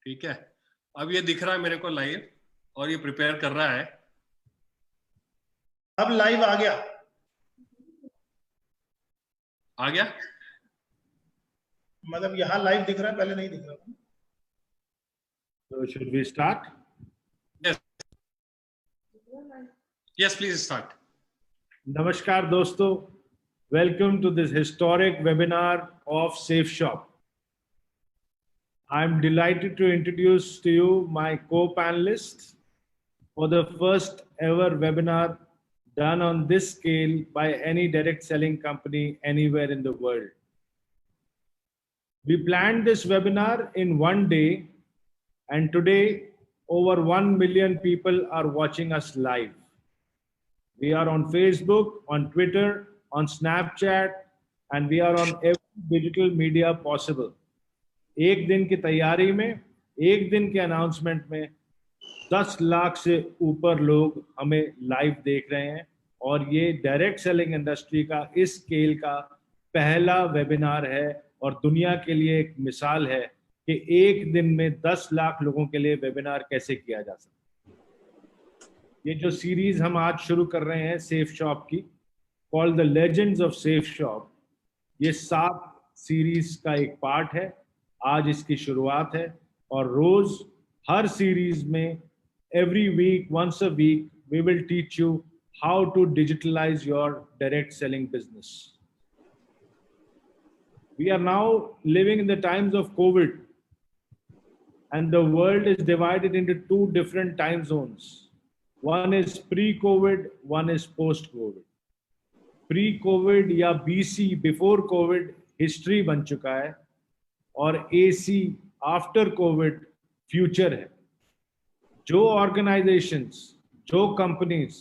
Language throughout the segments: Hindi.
ठीक है, अब ये दिख रहा है मेरे को लाइव और ये प्रिपेयर कर रहा है। अब लाइव आ गया। आ गया मतलब यहाँ लाइव दिख रहा है, पहले नहीं दिख रहा था। So should we start? Yes yes, please start. Namaskar दोस्तों, welcome to this historic webinar of Safe Shop. I'm delighted to introduce to you my co-panelists for the first ever webinar done on this scale by any direct selling company anywhere in the world. We planned this webinar in one day, and today over 1 million people are watching us live. We are on Facebook, on Twitter, on Snapchat, and we are on every digital media possible. एक दिन की तैयारी में, एक दिन के अनाउंसमेंट में 10 लाख से ऊपर लोग हमें लाइव देख रहे हैं, और ये डायरेक्ट सेलिंग इंडस्ट्री का इस स्केल का पहला वेबिनार है और दुनिया के लिए एक मिसाल है कि एक दिन में 10 लाख लोगों के लिए वेबिनार कैसे किया जा सकता है। ये जो सीरीज हम आज शुरू कर रहे हैं सेफ शॉप की, called the legends of safe shop, ये 7 सीरीज का एक पार्ट है। आज इसकी शुरुआत है और रोज हर सीरीज में every week, once a week, we will teach you how to digitalise your direct selling business. We are now living in the times of COVID, and the world is divided into 2 different time zones. One is pre-COVID, one is post-COVID. Pre-COVID या BC, before COVID, history बन चुका है, और AC, after COVID, future है। जो organizations, जो companies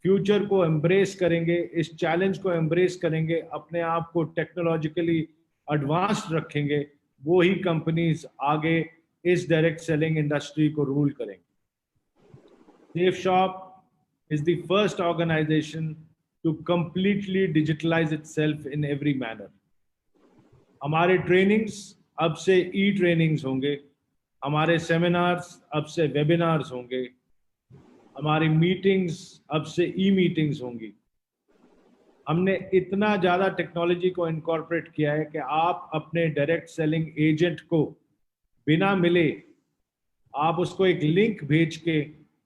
फ्यूचर को एम्ब्रेस करेंगे, इस चैलेंज को एम्ब्रेस करेंगे, अपने आप को टेक्नोलॉजिकली एडवांस्ड रखेंगे, वो ही कंपनीज आगे इस डायरेक्ट सेलिंग इंडस्ट्री को रूल करेंगे। Safe Shop is the first organisation to completely digitalise itself in every manner. हमारे ट्रेनिंग्स अब से ई ट्रेनिंग्स होंगे, हमारे सेमिनार्स अब से वेबिनार्स होंगे, हमारी मीटिंग्स अब से ई मीटिंग्स होंगी। हमने इतना ज़्यादा टेक्नोलॉजी को इनकॉर्पोरेट किया है कि आप अपने डायरेक्ट सेलिंग एजेंट को बिना मिले, आप उसको एक लिंक भेज के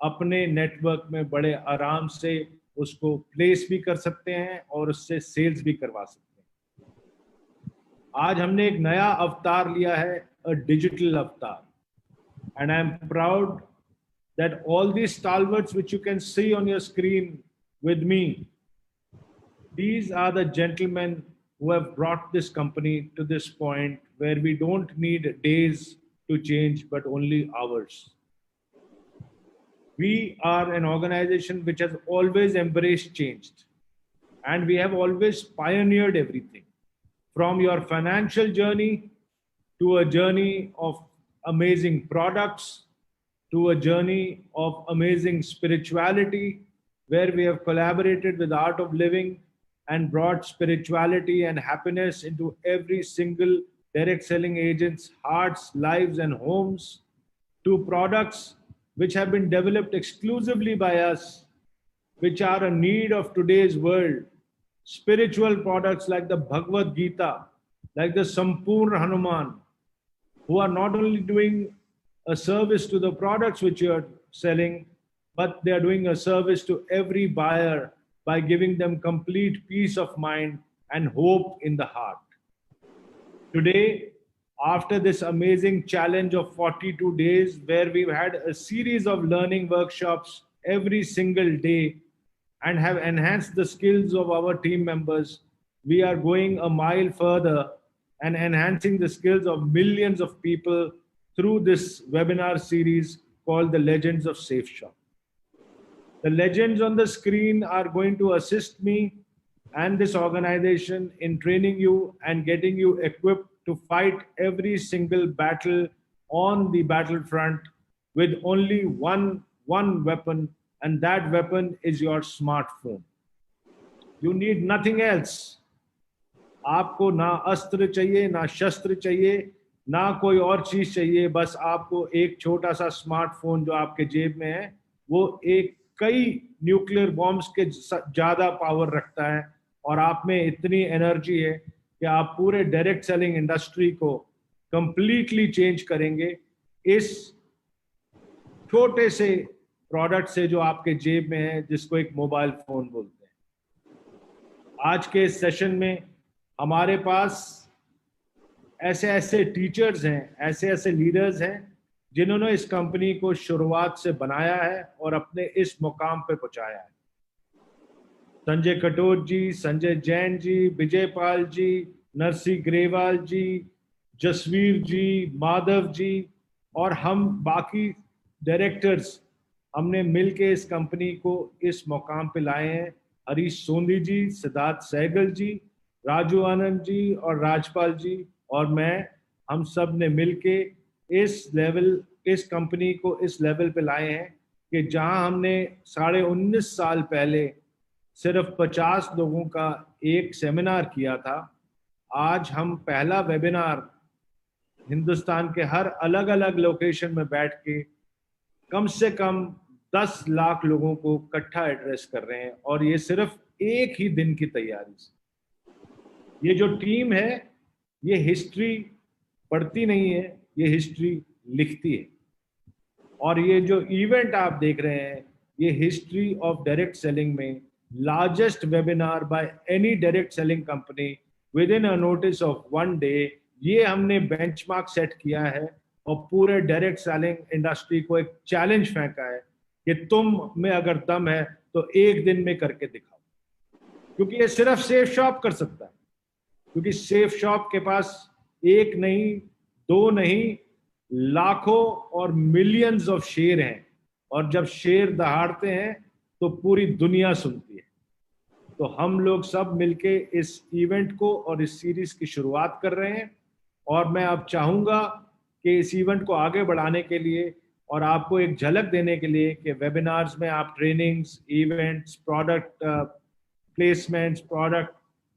अपने नेटवर्क में बड़े आराम से उसको प्लेस भी कर सकते हैं और उससे सेल्स भी करवा सकते हैं। आज हमने एक नया अवतार लिया है, अ डिजिटल अवतार, and I am proud that all these stalwarts which you can see on your screen with me, these are the gentlemen who have brought this company to this point where we don't need days to change, but only hours. We are an organization which has always embraced change, and we have always pioneered everything, from your financial journey to a journey of amazing products, to a journey of amazing spirituality, where we have collaborated with Art of Living and brought spirituality and happiness into every single direct selling agent's hearts, lives, and homes, to products which have been developed exclusively by us, which are a need of today's world. Spiritual products like the Bhagavad Gita, like the Sampurna Hanuman, who are not only doing a service to the products which you are selling, but they are doing a service to every buyer by giving them complete peace of mind and hope in the heart. Today, after this amazing challenge of 42 days, where we've had a series of learning workshops every single day and have enhanced the skills of our team members, we are going a mile further and enhancing the skills of millions of people through this webinar series called the Legends of Safe Shop. The legends on the screen are going to assist me and this organization in training you and getting you equipped to fight every single battle on the battlefront with only one weapon, and that weapon is your smartphone. You need nothing else. आपको ना अस्त्र चाहिए, ना शस्त्र चाहिए, ना कोई और चीज चाहिए, बस आपको एक छोटा सा स्मार्टफोन जो आपके जेब में है वो एक कई न्यूक्लियर बॉम्ब्स के ज्यादा पावर रखता है, और आप में इतनी एनर्जी है कि आप पूरे डायरेक्ट सेलिंग इंडस्ट्री को कंप्लीटली चेंज करेंगे इस छोटे से प्रोडक्ट से जो आपके जेब में है, जिसको एक मोबाइल फोन बोलते हैं। आज के इस सेशन में हमारे पास ऐसे ऐसे टीचर्स हैं, ऐसे ऐसे लीडर्स हैं जिन्होंने इस कंपनी को शुरुआत से बनाया है और अपने इस मुकाम पे पहुंचाया है। संजय कटोच जी, संजय जैन जी, विजय पाल जी, नरसी ग्रेवाल जी, जसवीर जी, माधव जी और हम बाकी डायरेक्टर्स, हमने मिलके इस कंपनी को इस मुकाम पे लाए हैं। हरीश सोंधी जी, सिद्धार्थ सहगल जी, राजू आनंद जी और राजपाल जी और मैं, हम सब ने मिलके इस कंपनी को इस लेवल पे लाए हैं कि जहां हमने 19.5 साल पहले सिर्फ 50 लोगों का एक सेमिनार किया था, आज हम पहला वेबिनार हिंदुस्तान के हर अलग अलग लोकेशन में बैठ के कम से कम 10 लाख लोगों को इकट्ठा एड्रेस कर रहे हैं, और ये सिर्फ एक ही दिन की तैयारी से। ये जो टीम है ये हिस्ट्री पढ़ती नहीं है, ये हिस्ट्री लिखती है। और ये जो इवेंट आप देख रहे हैं ये हिस्ट्री ऑफ डायरेक्ट सेलिंग में largest webinar by any direct selling company with in a notice of 1 day, ये हमने बेंचमार्क सेट किया है और पूरे डायरेक्ट सेलिंग इंडस्ट्री को एक चैलेंज फेंका है कि तुम में अगर दम है तो एक दिन में करके दिखाओ। क्योंकि ये सिर्फ सेफ शॉप कर सकता है, क्योंकि सेफ शॉप के पास एक नहीं, दो नहीं, लाखों और मिलियंस ऑफ शेर हैं, और जब शेर दहाड़ते हैं तो पूरी दुनिया सुनती है। तो हम लोग सब मिलके इस इवेंट को और इस सीरीज की शुरुआत कर रहे हैं, और मैं अब चाहूंगा कि इस इवेंट को आगे बढ़ाने के लिए और आपको एक झलक देने के लिए कि वेबिनार्स में आप trainings, events, product placements, product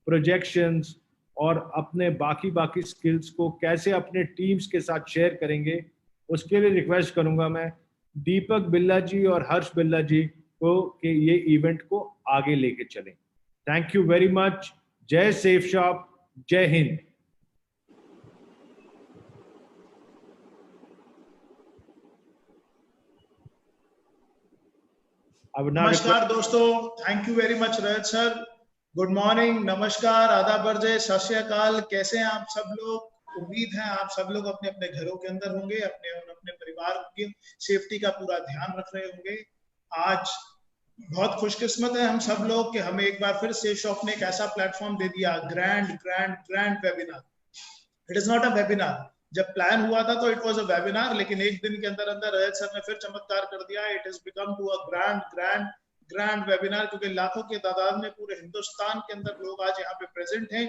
projections और अपने बाकी स्किल्स को कैसे अपने टीम्स के साथ शेयर करेंगे, उसके लिए रिक्वेस्ट करूंगा मैं दीपक बिल्ला जी और हर्ष बिल्ला जी को कि ये इवेंट को आगे लेके चलें। Thank you very much. जय सेफ शॉप, जय हिंद। नमस्कार दोस्तों, thank you very much Rajat sir. Good morning, नमस्कार, आदाब, बरजे, सत श्री अकाल। कैसे हैं आप सब लोग? उम्मीद है आप सब लोग अपने अपने घरों के अंदर होंगे, अपने अपने परिवार की सेफ्टी का पूरा ध्यान रख रहे होंगे। आज बहुत खुशकिस्मत है हम सब लोग कि हमें एक बार फिर सेफ शॉप ने एक ऐसा प्लेटफॉर्म दे दिया, grand webinar. It is not a webinar. जब प्लान हुआ था तो इट वाज अ वेबिनार, लेकिन एक दिन के अंदर अंदर रजत सर ने फिर चमत्कार कर दिया। It is become to a grand webinar, क्योंकि लाखों के तादाद में पूरे हिंदुस्तान के अंदर लोग आज यहाँ पे प्रेजेंट हैं।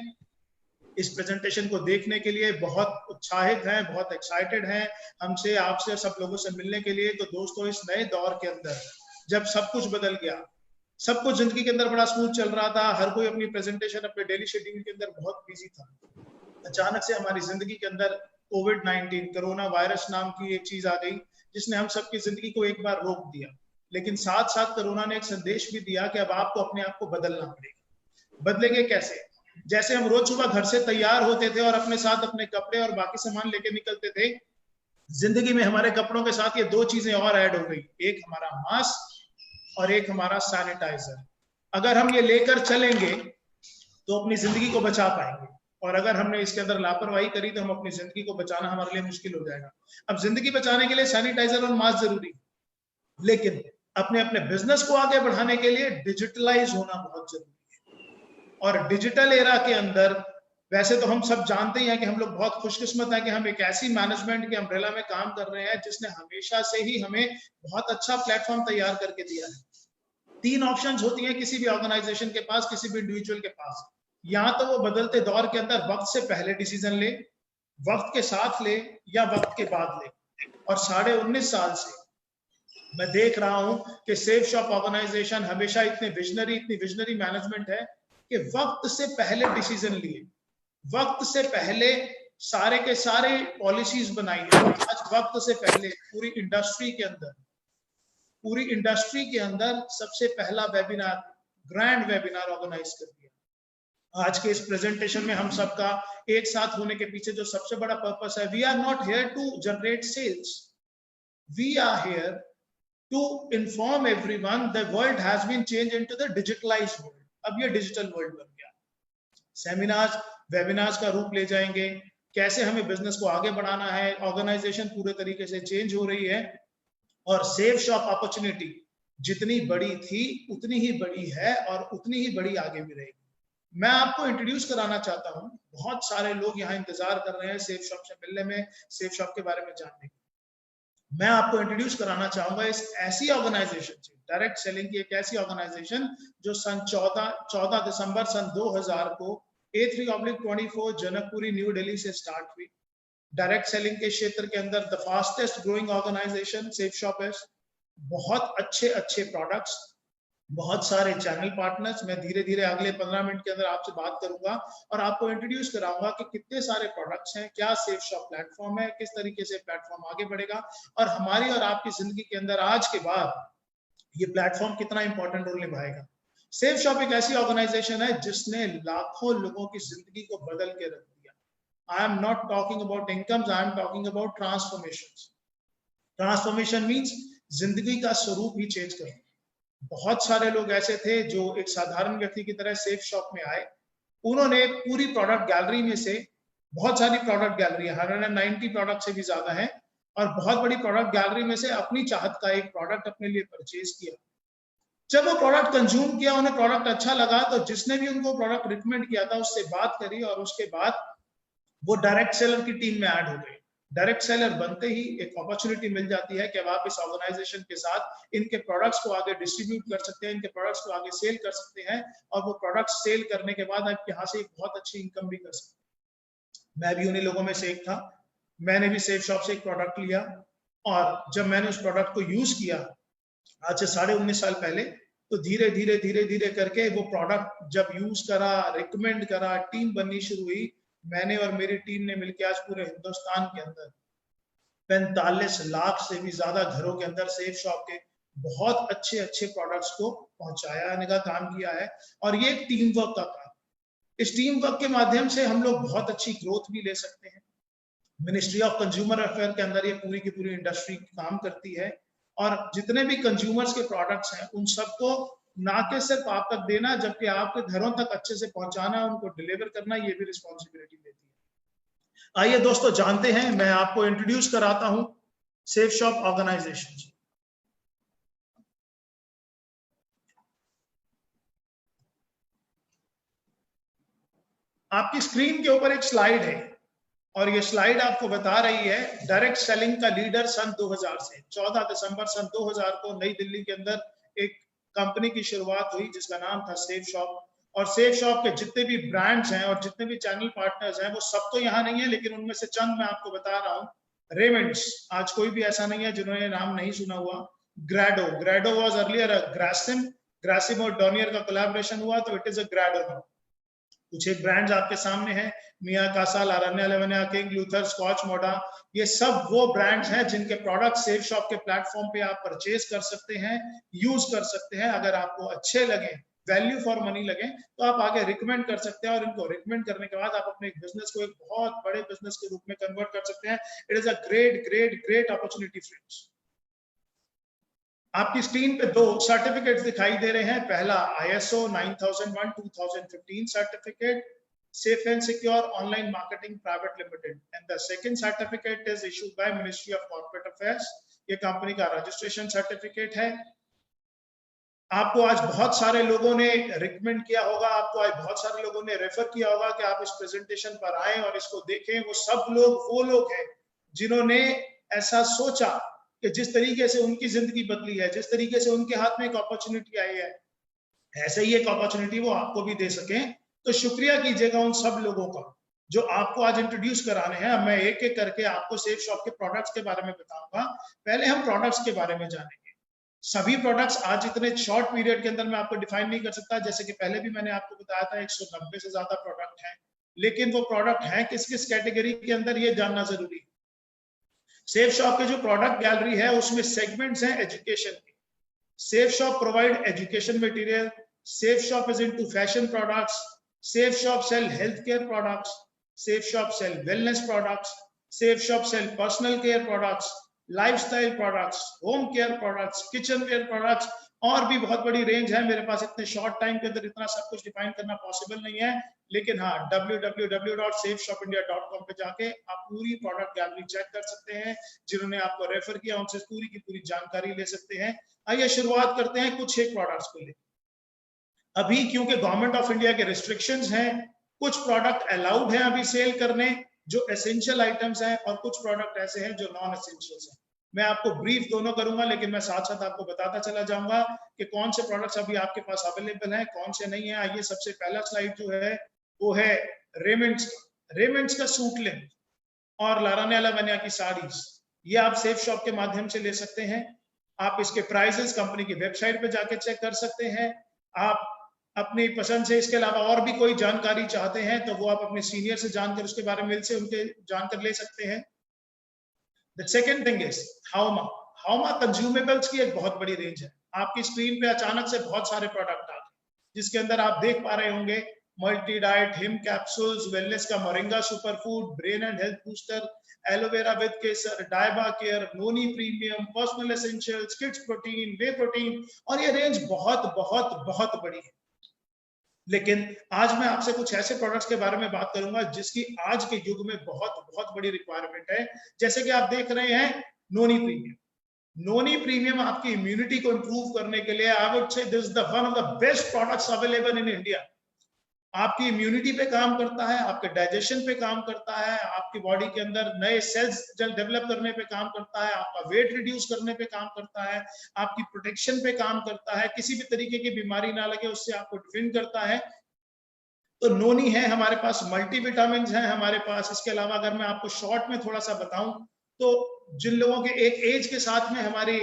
इस प्रेजेंटेशन को देखने के लिए बहुत उत्साहित हैं, बहुत एक्साइटेड हैं हमसे, आपसे, सब लोगों से मिलने के लिए। तो दोस्तों, इस नए दौर के अंदर जब सब कुछ बदल गया, सब कुछ जिंदगी के अंदर बड़ा स्मूथ चल रहा था, हर कोई अपनी प्रेजेंटेशन अपने डेली शेड्यूल के अंदर बहुत बिजी था, अचानक से हमारी जिंदगी के अंदर कोविड-19 कोरोना वायरस नाम की एक चीज आ गई जिसने हम सबकी जिंदगी को एक बार रोक दिया। लेकिन साथ साथ कोरोना ने एक संदेश भी दिया कि अब आपको अपने आप को बदलना पड़ेगा। बदलेंगे कैसे? जैसे हम रोज सुबह घर से तैयार होते थे और अपने साथ अपने कपड़े और बाकी सामान लेके निकलते थे, जिंदगी में हमारे कपड़ों के साथ ये 2 चीजें और ऐड हो गई, एक हमारा मास्क और एक हमारा सैनिटाइजर। अगर हम ये लेकर चलेंगे तो अपनी जिंदगी को बचा पाएंगे, और अगर हमने इसके अंदर लापरवाही करी तो हम अपनी जिंदगी को बचाना हमारे लिए मुश्किल हो जाएगा। अब जिंदगी बचाने के लिए सैनिटाइजर और मास्क जरूरी, लेकिन अपने अपने बिजनेस को आगे बढ़ाने के लिए डिजिटलाइज होना बहुत जरूरी है। और डिजिटल एरा के अंदर वैसे तो हम सब जानते ही हैं कि हम लोग बहुत खुशकिस्मत हैं कि हम एक ऐसी मैनेजमेंट के अम्ब्रेला में काम कर रहे हैं जिसने हमेशा से ही हमें बहुत अच्छा प्लेटफॉर्म तैयार करके दिया है। 3 ऑप्शंस होती हैं किसी भी ऑर्गेनाइजेशन के पास, किसी भी इंडिविजुअल के पास। या तो वो बदलते दौर के अंदर वक्त से पहले डिसीजन ले, वक्त के साथ ले, या वक्त के बाद ले। और 19.5 साल से मैं देख रहा हूं कि सेफ शॉप ऑर्गेनाइजेशन हमेशा इतनी विजनरी मैनेजमेंट है कि वक्त से पहले डिसीजन लिए, वक्त से पहले सारे के सारे पॉलिसीज बनाई है। आज वक्त से पहले पूरी इंडस्ट्री के अंदर सबसे पहला वेबिनार, ग्रैंड वेबिनार ऑर्गेनाइज कर दिया। आज के इस प्रेजेंटेशन में हम सबका एक साथ होने के पीछे जो सबसे बड़ा पर्पस है, we are not here to generate sales, we are here to inform everyone the world has been change into the digitalised world. अब ये डिजिटल वर्ल्ड बन गया। सेमिनार्स, वेबिनार्स का रूप ले जाएंगे, कैसे हमें बिजनेस को आगे बढ़ाना है, ऑर्गेनाइजेशन पूरे तरीके से चेंज हो रही है, और सेफ शॉप अपॉर्चुनिटी जितनी बड़ी थी उतनी ही बड़ी है और उतनी ही बड़ी आगे भी रहेगी। मैं आपको इंट्रोड्यूस कराना चाहता हूं, बहुत सारे लोग यहाँ इंतजार कर रहे हैं सेफ शॉप से मिलने में, सेफ शॉप के बारे में जानने के। मैं आपको इंट्रोड्यूस कराना चाहूंगा इस ऐसी ऑर्गेनाइजेशन से, डायरेक्ट सेलिंग की एक ऐसी ऑर्गेनाइजेशन जो सन 14 दिसंबर सन 2000 को A3/24 जनकपुरी न्यू दिल्ली से स्टार्ट हुई। डायरेक्ट सेलिंग के क्षेत्र के अंदर the fastest growing organisation Safe Shop है। बहुत अच्छे प्रोडक्ट्स, बहुत सारे चैनल पार्टनर्स। मैं धीरे धीरे अगले 15 मिनट के अंदर आपसे बात करूंगा और आपको इंट्रोड्यूस कराऊंगा कि कितने सारे प्रोडक्ट्स हैं, क्या सेफ शॉप प्लेटफॉर्म है, किस तरीके से प्लेटफॉर्म आगे बढ़ेगा और हमारी और आपकी जिंदगी के अंदर आज के बाद ये प्लेटफॉर्म कितना इंपॉर्टेंट रोल निभाएगा। सेफ शॉप एक ऐसी ऑर्गेनाइजेशन है जिसने लाखों लोगों की जिंदगी को बदल के रख दिया। I am not talking about incomes, I am talking about transformations. Transformation means जिंदगी का स्वरूप ही चेंज करना। बहुत सारे लोग ऐसे थे जो एक साधारण व्यक्ति की तरह सेफ शॉप में आए, उन्होंने पूरी प्रोडक्ट गैलरी में से, बहुत सारी प्रोडक्ट गैलरी 190 प्रोडक्ट से भी ज्यादा है, और बहुत बड़ी प्रोडक्ट गैलरी में से अपनी चाहत का एक प्रोडक्ट अपने लिए परचेज किया। जब वो प्रोडक्ट कंज्यूम किया, उन्हें प्रोडक्ट अच्छा लगा, तो जिसने भी उनको प्रोडक्ट रिकमेंड किया था उससे बात करी और उसके बाद वो डायरेक्ट सेलर की टीम में ऐड हो गए। डायरेक्ट सेलर बनते ही एक अपॉर्चुनिटी मिल जाती है कि अब आप इस ऑर्गेनाइजेशन के साथ इनके प्रोडक्ट्स को आगे डिस्ट्रीब्यूट कर सकते हैं, इनके प्रोडक्ट्स को आगे सेल कर सकते हैं, और वो प्रोडक्ट्स सेल करने के बाद आप यहाँ से एक बहुत अच्छी इनकम भी कर सकते हैं। मैं भी उन्हीं लोगों में से एक था। मैंने भी सेफ शॉप से एक प्रोडक्ट लिया, और जब मैंने उस प्रोडक्ट को यूज किया आज से 19.5 साल पहले, तो धीरे धीरे करके वो प्रोडक्ट जब यूज करा, रिकमेंड करा, टीम बननी शुरू हुई। मैंने और मेरी टीम ने मिलकर आज पूरे हिंदुस्तान के अंदर 45 लाख से भी ज्यादा घरों के अंदर सेफ शॉप के बहुत अच्छे प्रोडक्ट्स को पहुंचाने का काम किया है। और ये एक टीम वर्क का काम। इस टीम वर्क के माध्यम से हम लोग बहुत अच्छी ग्रोथ भी ले सकते हैं। मिनिस्ट्री ऑफ कंज्यूमर अफेयर के अंदर ये पूरी की पूरी इंडस्ट्री काम करती है, और जितने भी कंज्यूमर्स के प्रोडक्ट्स हैं उन सबको ना के सिर्फ आप तक देना, जबकि आपके घरों तक अच्छे से पहुंचाना, उनको डिलीवर करना, ये भी रिस्पॉन्सिबिलिटी लेती है। आइए दोस्तों जानते हैं, मैं आपको इंट्रोड्यूस कराता हूं सेफ शॉप ऑर्गेनाइजेशन। आपकी स्क्रीन के ऊपर एक स्लाइड है, और ये स्लाइड आपको बता रही है डायरेक्ट सेलिंग का लीडर सन 2000 से। 14 दिसंबर सन 2000 को नई दिल्ली के अंदर एक कंपनी की शुरुआत हुई जिसका नाम था सेफ शॉप। और सेफ शॉप के जितने भी ब्रांड्स हैं और जितने भी चैनल पार्टनर्स हैं वो सब तो यहाँ नहीं है, लेकिन उनमें से चंद मैं आपको बता रहा हूँ। रेमंड्स, आज कोई भी ऐसा नहीं है जिन्होंने नाम नहीं सुना हुआ। ग्रेडो वाज अर्लियर अ ग्रासिम और डॉनियर का कोलैबोरेशन हुआ तो इट इज अ ग्रेडो नाउ। कुछ एक ब्रांड्स आपके सामने हैं, मिया कासा, लारन्या लेवनिया, किंग लूथर, स्कॉच मोडा। ये सब वो ब्रांड्स हैं जिनके प्रोडक्ट सेफ शॉप के प्लेटफॉर्म पे आप परचेज कर सकते हैं, यूज कर सकते हैं। अगर आपको अच्छे लगे, वैल्यू फॉर मनी लगे, तो आप आगे रिकमेंड कर सकते हैं, और इनको रिकमेंड करने के बाद आप अपने बिजनेस को एक बहुत बड़े बिजनेस के रूप में कन्वर्ट कर सकते हैं। It is a great opportunity friends. आपकी स्क्रीन पे 2 सर्टिफिकेट्स दिखाई दे रहे हैं। पहला ISO 9001:2015 certificate, Safe and Secure Online Marketing Private Limited, and the second certificate is issued by Ministry of Corporate Affairs. ये कंपनी का रजिस्ट्रेशन सर्टिफिकेट है। आपको आज बहुत सारे लोगों ने रिकमेंड किया होगा, आपको आज बहुत सारे लोगों ने रेफर किया होगा कि आप इस प्रेजेंटेशन पर आए और इसको देखें। वो सब लोग वो लोग हैं जिन्होंने ऐसा सोचा कि जिस तरीके से उनकी जिंदगी बदली है, जिस तरीके से उनके हाथ में एक अपॉर्चुनिटी आई है, ऐसे ही एक अपॉर्चुनिटी वो आपको भी दे सकें। तो शुक्रिया कीजिएगा उन सब लोगों का जो आपको आज इंट्रोड्यूस कराने हैं। मैं एक एक करके आपको सेफ शॉप के प्रोडक्ट्स के बारे में बताऊंगा। पहले हम प्रोडक्ट्स के बारे में जानेंगे। सभी प्रोडक्ट्स आज इतने शॉर्ट पीरियड के अंदर मैं आपको डिफाइन नहीं कर सकता। जैसे कि पहले भी मैंने आपको बताया था 190 से ज्यादा प्रोडक्ट हैं, लेकिन वो प्रोडक्ट है किस किस कैटेगरी के अंदर, ये जानना जरूरी है। सेफ शॉप के जो प्रोडक्ट गैलरी है उसमें सेगमेंट्स हैं एजुकेशन के। Safe Shop provide education material, Safe Shop is into fashion products, Safe Shop sell health care products, Safe Shop sell wellness products, Safe Shop sell personal care products, lifestyle products, home care products, kitchen ware products, और भी बहुत बड़ी रेंज है। मेरे पास इतने शॉर्ट टाइम के अंदर इतना सब कुछ डिफाइन करना पॉसिबल नहीं है, लेकिन हाँ www.safeshopindia.com पे जाके आप पूरी प्रोडक्ट गैलरी चेक कर सकते हैं। जिन्होंने आपको रेफर किया उनसे पूरी की पूरी जानकारी ले सकते हैं। आइए शुरुआत करते हैं कुछ एक प्रोडक्ट्स को लेकर। अभी क्योंकि गवर्नमेंट ऑफ इंडिया के रिस्ट्रिक्शंस हैं, कुछ प्रोडक्ट अलाउड है अभी सेल करने जो एसेंशियल आइटम्स हैं, और कुछ प्रोडक्ट ऐसे हैं जो नॉन एसेंशियल्स हैं। मैं आपको ब्रीफ दोनों करूंगा, लेकिन मैं साथ साथ आपको बताता चला जाऊंगा कि कौन से प्रोडक्ट्स अभी आपके पास अवेलेबल हैं, कौन से नहीं है। आइए सबसे पहला स्लाइड जो है वो है रेमंड्स का सूट लेंथ और लाराने लवनिया की साड़ीज। ये आप सेफ शॉप के माध्यम से ले सकते हैं। आप इसके प्राइसेस कंपनी की वेबसाइट पे जाके चेक कर सकते हैं। आप अपनी पसंद से इसके अलावा और भी कोई जानकारी चाहते हैं तो वो आप अपने सीनियर से जानकर उसके बारे में उनके जानकर ले सकते हैं। The second thing is हाउमा कंज्यूमेबल्स की एक बहुत बड़ी रेंज है। आपकी स्क्रीन पे अचानक से बहुत सारे प्रोडक्ट आ गए, जिसके अंदर आप देख पा रहे होंगे मल्टी डाइट, हिम कैप्सूल्स, वेलनेस का moringa super food, brain and health booster, aloe vera केसर, डायबा care, noni premium, personal essentials, kids protein, whey protein, और ये रेंज बहुत बहुत बहुत बड़ी है। लेकिन आज मैं आपसे कुछ ऐसे प्रोडक्ट्स के बारे में बात करूंगा जिसकी आज के युग में बहुत बहुत बड़ी रिक्वायरमेंट है। जैसे कि आप देख रहे हैं नोनी प्रीमियम। नोनी प्रीमियम आपकी इम्यूनिटी को इंप्रूव करने के लिए I would say this is the one of the best products available in India. आपकी इम्यूनिटी पे काम करता है, आपके डाइजेशन पे काम करता है, आपकी बॉडी के अंदर नए सेल्स डेवलप करने पे काम करता है, आपका वेट रिड्यूस करने पे काम करता है, आपकी प्रोटेक्शन पे काम करता है, किसी भी तरीके की बीमारी ना लगे उससे आपको डिफेंड करता है। तो नोनी है हमारे पास, मल्टीविटामिन है हमारे पास। इसके अलावा अगर मैं आपको शॉर्ट में थोड़ा सा बताऊं तो जिन लोगों के एक एज के साथ में हमारी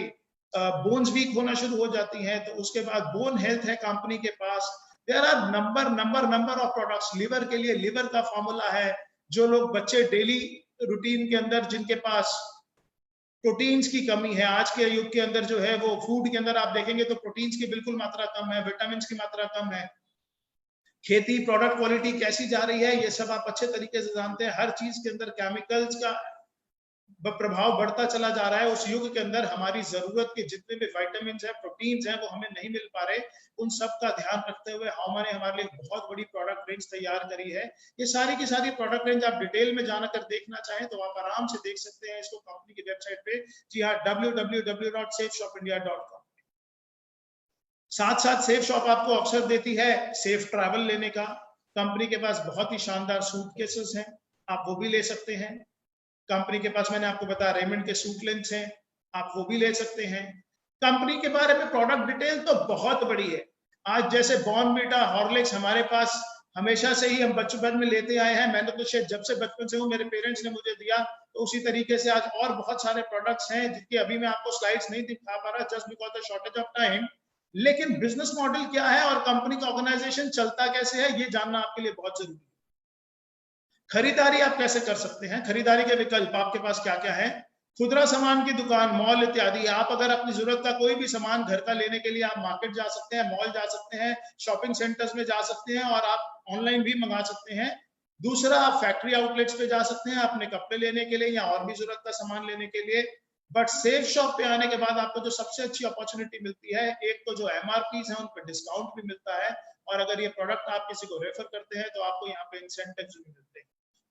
बोन्स वीक होना शुरू हो जाती हैं, तो उसके बाद बोन हेल्थ है कंपनी के पास। There are number of products. Liver के लिए लिवर का फॉर्मूला है। जो लोग बच्चे डेली रूटीन के अंदर जिनके पास प्रोटीन्स की कमी है, आज के युग के अंदर जो है वो फूड के अंदर आप देखेंगे तो प्रोटीन्स की बिल्कुल मात्रा कम है, विटामिन की मात्रा कम है। खेती प्रोडक्ट क्वालिटी कैसी जा रही है ये सब आप अच्छे तरीके से जानते हैं। हर चीज के अंदर केमिकल्स का प्रभाव बढ़ता चला जा रहा है। उस युग के अंदर हमारी जरूरत के जितने भी विटामिन है, प्रोटीन्स हैं, वो हमें नहीं मिल पा रहे। उन सब का ध्यान रखते हुए हाउमा ने हमारे लिए बहुत बड़ी प्रोडक्ट रेंज तैयार करी है। ये सारी की सारी प्रोडक्ट रेंज आप डिटेल में जानकर देखना चाहें तो आप आराम से देख सकते हैं इसको कंपनी की वेबसाइट पे। जी हाँ, www.safeshopindia.com। साथ साथ सेफ शॉप आपको अवसर देती है सेफ ट्रैवल लेने का। कंपनी के पास बहुत ही शानदार सूटकेसेस हैं, आप वो भी ले सकते हैं। कंपनी के पास मैंने आपको बताया रेमंड के सूट लेंस हैं, आप वो भी ले सकते हैं। कंपनी के बारे में प्रोडक्ट डिटेल तो बहुत बड़ी है। आज जैसे बॉर्नवीटा, हॉर्लिक्स हमारे पास हमेशा से ही हम बचपन में लेते आए हैं। मैंने तो शायद जब से बचपन से हूँ, मेरे पेरेंट्स ने मुझे दिया, तो उसी तरीके से आज और बहुत सारे प्रोडक्ट्स हैं जिनकी अभी मैं आपको स्लाइड्स नहीं दिखा पा रहा just because the shortage of time. लेकिन बिजनेस मॉडल क्या है और कंपनी का ऑर्गेनाइजेशन चलता कैसे है ये जानना आपके लिए बहुत जरूरी है। खरीदारी आप कैसे कर सकते हैं, खरीदारी के विकल्प आपके पास क्या क्या है। खुदरा सामान की दुकान, मॉल इत्यादि। आप अगर अपनी जरूरत का कोई भी सामान घर का लेने के लिए आप मार्केट जा सकते हैं, मॉल जा सकते हैं, शॉपिंग सेंटर्स में जा सकते हैं, और आप ऑनलाइन भी मंगा सकते हैं। दूसरा, आप फैक्ट्री आउटलेट्स पे जा सकते हैं अपने कपड़े लेने के लिए या और भी जरूरत का सामान लेने के लिए। बट सेफ शॉप पे आने के बाद आपको जो सबसे अच्छी अपॉर्चुनिटी मिलती है, एक तो जो एमआरपी है उन पर डिस्काउंट भी मिलता है, और अगर ये प्रोडक्ट आप किसी को रेफर करते हैं तो आपको यहाँ पे इंसेंटिव्स भी मिलते हैं।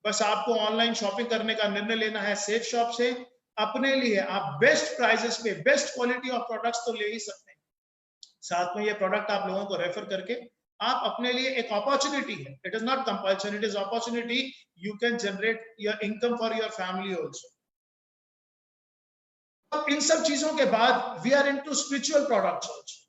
बस आपको ऑनलाइन शॉपिंग करने का निर्णय लेना है सेफ शॉप से। अपने लिए आप बेस्ट प्राइसेस पे बेस्ट क्वालिटी ऑफ प्रोडक्ट्स तो ले ही सकते हैं, साथ में ये प्रोडक्ट आप लोगों को रेफर करके आप अपने लिए एक अपॉर्चुनिटी है, it is not compulsion, it is opportunity, you can generate your income for your family also. इन सब चीजों के बाद we are into spiritual products also.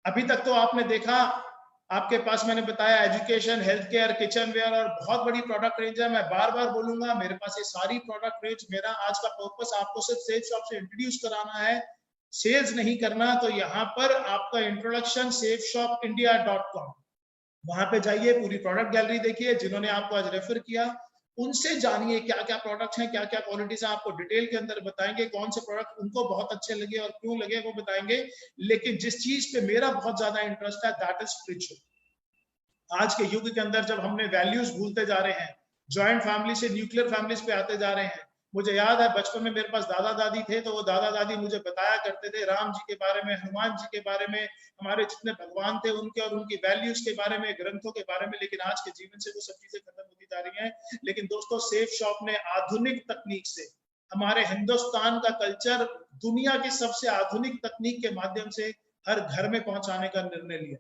अभी तक तो आपने देखा, आपके पास मैंने बताया education, health care, kitchen ware और बहुत बड़ी प्रोडक्ट रेंज है। मैं बार बार बोलूंगा, मेरे पास ये सारी प्रोडक्ट रेंज, मेरा आज का पर्पस आपको सिर्फ सेफ शॉप से इंट्रोड्यूस कराना है, सेल्स नहीं करना। तो यहाँ पर आपका इंट्रोडक्शन safeshopindia.com, वहां पे जाइए, पूरी प्रोडक्ट गैलरी देखिए, जिन्होंने आपको आज रेफर किया उनसे जानिए क्या क्या प्रोडक्ट्स हैं, क्या क्या क्वालिटीज हैं, आपको डिटेल के अंदर बताएंगे कौन से प्रोडक्ट उनको बहुत अच्छे लगे और क्यों लगे वो बताएंगे। लेकिन जिस चीज पे मेरा बहुत ज्यादा इंटरेस्ट है दैट इज स्पिरिचुअल। आज के युग के अंदर जब हमने वैल्यूज भूलते जा रहे हैं, जॉइंट फैमिली से न्यूक्लियर फैमिलीज पे आते जा रहे हैं। मुझे याद है बचपन में मेरे पास दादा दादी थे, तो वो दादा दादी मुझे बताया करते थे राम जी के बारे में, हनुमान जी के बारे में, हमारे जितने भगवान थे उनके और उनकी वैल्यूज के बारे में, ग्रंथों के बारे में। लेकिन आज के जीवन से वो सब चीजें खत्म होती जा रही हैं। लेकिन दोस्तों सेफ शॉप ने आधुनिक तकनीक से हमारे हिंदुस्तान का कल्चर दुनिया की सबसे आधुनिक तकनीक के माध्यम से हर घर में पहुंचाने का निर्णय लिया।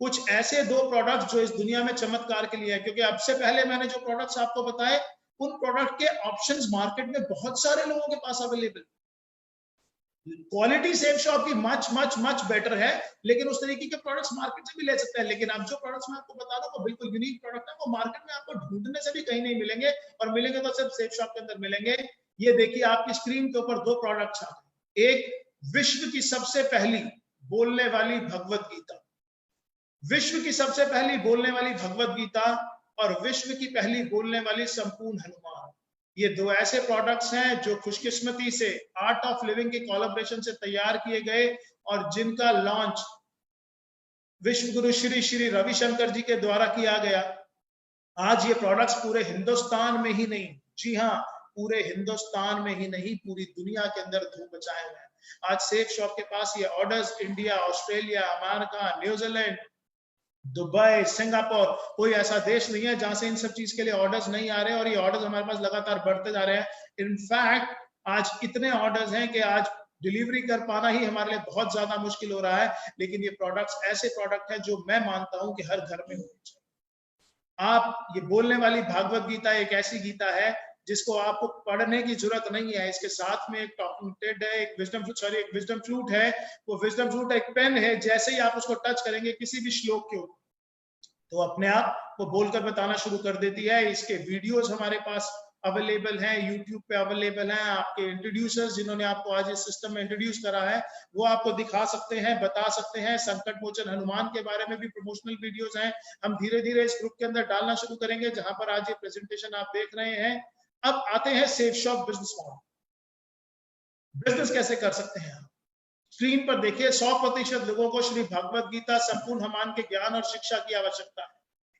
कुछ ऐसे 2 प्रोडक्ट जो इस दुनिया में चमत्कार के लिए है, क्योंकि अब से पहले मैंने जो प्रोडक्ट्स आपको बताए उन प्रोडक्ट के ऑप्शंस मार्केट में बहुत सारे लोगों के पास अवेलेबल। क्वालिटी सेफ शॉप की मच मच मच बेटर है, लेकिन उस तरीके के प्रोडक्ट्स मार्केट से भी ले सकते हैं। लेकिन अब जो प्रोडक्ट्स मैं आपको बता रहा हूं वो बिल्कुल यूनिक प्रोडक्ट है, वो मार्केट में आपको ढूंढने से भी कहीं नहीं मिलेंगे, और मिलेंगे तो सिर्फ सेफ शॉप के अंदर मिलेंगे। ये देखिए आपकी स्क्रीन के ऊपर 2 प्रोडक्ट्स आ गए। एक विश्व की सबसे पहली बोलने वाली भगवत गीता, विश्व की सबसे पहली बोलने वाली भगवत गीता और विश्व की पहली बोलने वाली संपूर्ण हनुमान। ये 2 ऐसे प्रोडक्ट्स हैं जो खुशकिस्मती से आर्ट ऑफ लिविंग के कोलैबोरेशन से तैयार किए गए और जिनका लॉन्च विश्व गुरु श्री श्री रविशंकर जी के द्वारा किया गया। आज ये प्रोडक्ट्स पूरे हिंदुस्तान में ही नहीं, जी हाँ, पूरे हिंदुस्तान में ही नहीं पूरी दुनिया के अंदर धूम मचाए हुए हैं। आज सेफ शॉप के पास ये orders India, Australia, America, New Zealand, Dubai, Singapore, कोई ऐसा देश नहीं है जहां से इन सब चीज के लिए ऑर्डर्स नहीं आ रहे हैं, और ये ऑर्डर्स हमारे पास लगातार बढ़ते जा रहे हैं। इनफैक्ट आज इतने ऑर्डर्स हैं कि आज डिलीवरी कर पाना ही हमारे लिए बहुत ज्यादा मुश्किल हो रहा है। लेकिन ये प्रोडक्ट्स ऐसे प्रोडक्ट हैं जो मैं मानता हूं कि हर घर में होनी चाहिए। आप ये बोलने वाली भागवत गीता एक ऐसी गीता है जिसको आपको पढ़ने की जरूरत नहीं है। इसके साथ में एक टॉकिंग टेड है, एक विजडम फ्लूट है। वो विजडम फ्लूट एक पेन है, जैसे ही आप उसको टच करेंगे किसी भी श्लोक के ऊपर तो अपने आप वो बोलकर बताना शुरू कर देती है। इसके वीडियोस हमारे पास अवेलेबल हैं, यूट्यूब पे अवेलेबल हैं। आपके इंट्रोड्यूसर्स जिन्होंने आपको आज इस सिस्टम में इंट्रोड्यूस करा है वो आपको दिखा सकते हैं, बता सकते हैं। संकट मोचन हनुमान के बारे में भी प्रमोशनल वीडियोस हैं, हम धीरे धीरे इस ग्रुप के अंदर डालना शुरू करेंगे, जहां पर आज ये प्रेजेंटेशन आप देख रहे हैं। अब आते हैं safe shop business model. Business कैसे कर सकते हैं आप? स्क्रीन पर देखिए, 100% लोगों को श्री भगवत गीता संपूर्ण हनुमान के ज्ञान और शिक्षा की आवश्यकता है।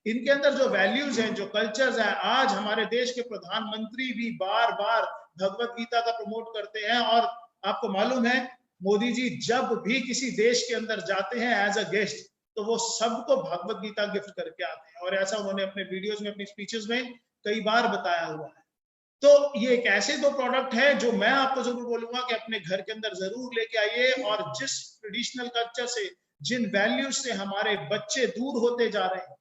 इनके अंदर जो वैल्यूज हैं, जो कल्चर्स हैं, आज हमारे देश के प्रधानमंत्री भी बार बार भगवत गीता का प्रमोट करते हैं। और आपको मालूम है मोदी जी जब भी किसी देश के अंदर जाते हैं एज अ गेस्ट तो वो सबको भगवत गीता गिफ्ट करके आते हैं, और ऐसा उन्होंने अपने वीडियोस में, अपनी स्पीचेस में कई बार बताया हुआ है। तो ये एक ऐसे 2 प्रोडक्ट है जो मैं आपको जरूर बोलूंगा कि अपने घर के अंदर जरूर लेके आइए, और जिस ट्रेडिशनल कल्चर से, जिन वैल्यूज से हमारे बच्चे दूर होते जा रहे हैं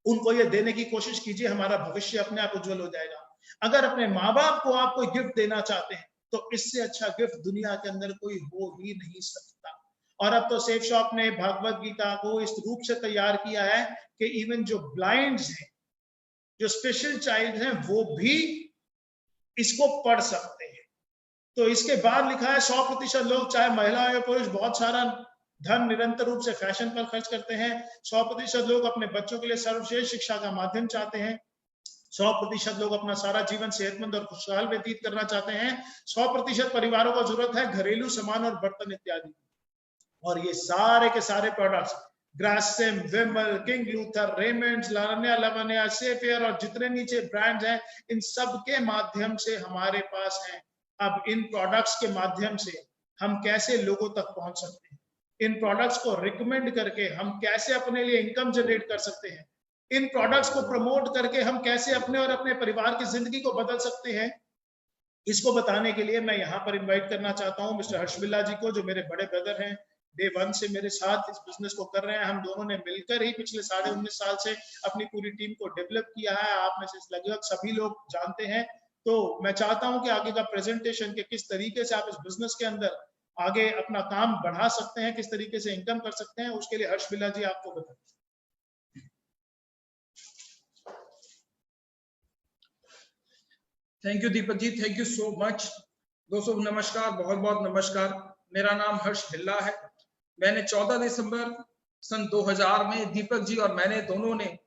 उनको ये देने की कोशिश कीजिए। हमारा भविष्य अपने आप उज्जवल हो जाएगा। अगर अपने माँ बाप को आप कोई गिफ्ट देना चाहते हैं तो इससे अच्छा गिफ्ट दुनिया के अंदर कोई हो ही नहीं सकता। और अब तो सेफ शॉप ने भगवत गीता को इस रूप से तैयार किया है कि इवन जो ब्लाइंड्स हैं, जो स्पेशल चाइल्ड हैं, वो भी इसको पढ़ सकते हैं। तो इसके बाद लिखा है 100% लोग, चाहे महिला या पुरुष, बहुत सारा धन निरंतर रूप से फैशन पर खर्च करते हैं। 100% लोग अपने बच्चों के लिए सर्वश्रेष्ठ शिक्षा का माध्यम चाहते हैं। 100% लोग अपना सारा जीवन सेहतमंद और खुशहाल व्यतीत करना चाहते हैं। 100% परिवारों को जरूरत है घरेलू सामान और बर्तन इत्यादि। और ये सारे के सारे प्रोडक्ट्स ग्रासिम, विमल, किंग लूथर, रेमंड्स, लावण्या लवण्या, सेफेयर और जितने नीचे ब्रांड्स हैं, इन सब के माध्यम से हमारे पास हैं। अब इन प्रोडक्ट्स के माध्यम से हम कैसे लोगों तक पहुंच सकते हैं, इन प्रोडक्ट्स को रिकमेंड करके हम कैसे अपने लिए इनकम जनरेट कर सकते हैं, इन प्रोडक्ट्स को प्रमोट करके हम कैसे अपने और अपने परिवार की जिंदगी को बदल सकते हैं, इसको बताने के लिए मैं यहाँ पर इन्वाइट करना चाहता हूँ मिस्टर हर्ष बिल्ला जी को, जो मेरे बड़े ब्रदर हैं। डे 1 से मेरे साथ इस बिजनेस को कर रहे हैं। हम दोनों ने मिलकर ही पिछले 19.5 साल से अपनी पूरी टीम को डेवलप किया है। आप में से लगभग सभी लोग जानते हैं। तो मैं चाहता हूं कि आगे का प्रेजेंटेशन के किस तरीके से आप इस बिजनेस के अंदर आगे अपना काम बढ़ा सकते हैं, किस तरीके से इनकम कर सकते हैं, उसके लिए हर्ष बिल्ला जी आपको बताएं। Thank you Deepak ji, thank you so much. दोस्तों नमस्कार, बहुत बहुत नमस्कार। मेरा नाम हर्ष बिल्ला है। मैंने 14 दिसंबर सन 2000 में दीपक जी और मैंने दोनों ने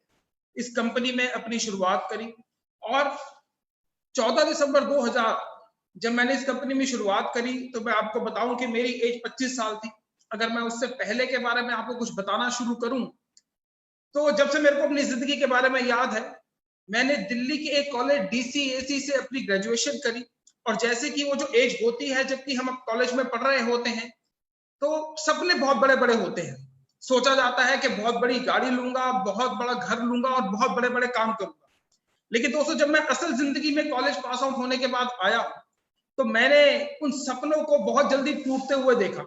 इस कंपनी में अपनी शुरुआत करी। और 14 दिसंबर 2000 जब मैंने इस कंपनी में शुरुआत करी तो मैं आपको बताऊं कि मेरी एज 25 साल थी। अगर मैं उससे पहले के बारे में आपको कुछ बताना शुरू करूं तो जब से मेरे को अपनी जिंदगी के बारे में याद है, मैंने दिल्ली के एक कॉलेज DCAC से अपनी ग्रेजुएशन करी। और जैसे कि वो जो एज होती है जबकि हम कॉलेज में पढ़ रहे होते हैं तो सपने बहुत बड़े बड़े होते हैं। सोचा जाता है कि बहुत बड़ी गाड़ी लूंगा, बहुत बड़ा घर लूंगा और बहुत बड़े बड़े काम करूंगा। लेकिन दोस्तों जब मैं असल जिंदगी में कॉलेज पास आउट होने के बाद आया तो मैंने उन सपनों को बहुत जल्दी टूटते हुए देखा।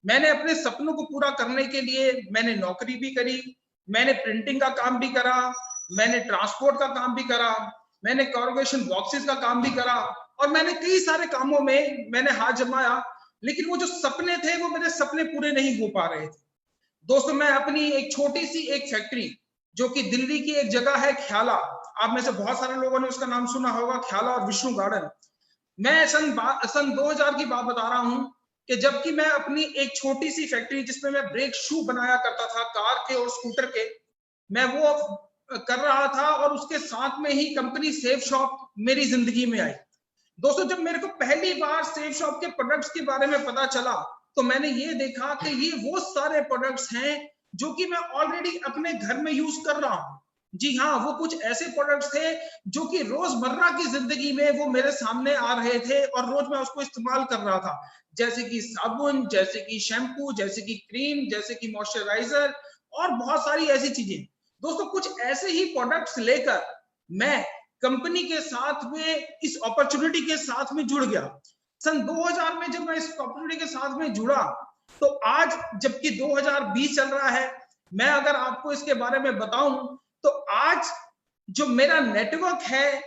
मैंने अपने सपनों को पूरा करने के लिए मैंने नौकरी भी करी, मैंने प्रिंटिंग का काम भी करा, मैंने ट्रांसपोर्ट का काम भी करा, मैंने कॉर्पोरेशन बॉक्सेस का काम भी करा और मैंने कई सारे कामों में मैंने हाथ जमाया। लेकिन वो जो सपने थे वो मेरे सपने पूरे नहीं हो पा रहे थे। दोस्तों मैं अपनी एक छोटी सी एक फैक्ट्री जो कि दिल्ली की एक जगह है ख्याला, आप में से बहुत सारे लोगों ने उसका नाम सुना होगा, ख्याला और विष्णु गार्डन। मैं सन 2000 की बात बता रहा हूं कि जबकि मैं अपनी एक छोटी सी फैक्ट्री जिसमें मैं ब्रेक शू बनाया करता था कार के और स्कूटर के, मैं वो कर रहा था और उसके साथ में ही कंपनी सेफ शॉप मेरी जिंदगी में आई। दोस्तों जब मेरे को पहली बार सेफ शॉप के प्रोडक्ट्स के बारे में पता चला तो मैंने ये देखा कि ये वो सारे प्रोडक्ट्स हैं जो कि मैं ऑलरेडी अपने घर में यूज कर रहा हूं। जी हाँ, वो कुछ ऐसे प्रोडक्ट्स थे जो कि रोजमर्रा की जिंदगी में वो मेरे सामने आ रहे थे और रोज मैं उसको इस्तेमाल कर रहा था, जैसे कि साबुन, जैसे कि शैम्पू, जैसे कि क्रीम, जैसे कि मॉइस्चराइजर और बहुत सारी ऐसी चीजें। दोस्तों कुछ ऐसे ही प्रोडक्ट्स लेकर मैं कंपनी के साथ में इस अपॉर्चुनिटी के साथ में जुड़ गया। सन 2000 में जब मैं इस अपॉर्चुनिटी के साथ में जुड़ा तो आज जबकि 2020 चल रहा है, मैं अगर आपको इसके बारे में बताऊं तो आज जो मेरा नेटवर्क है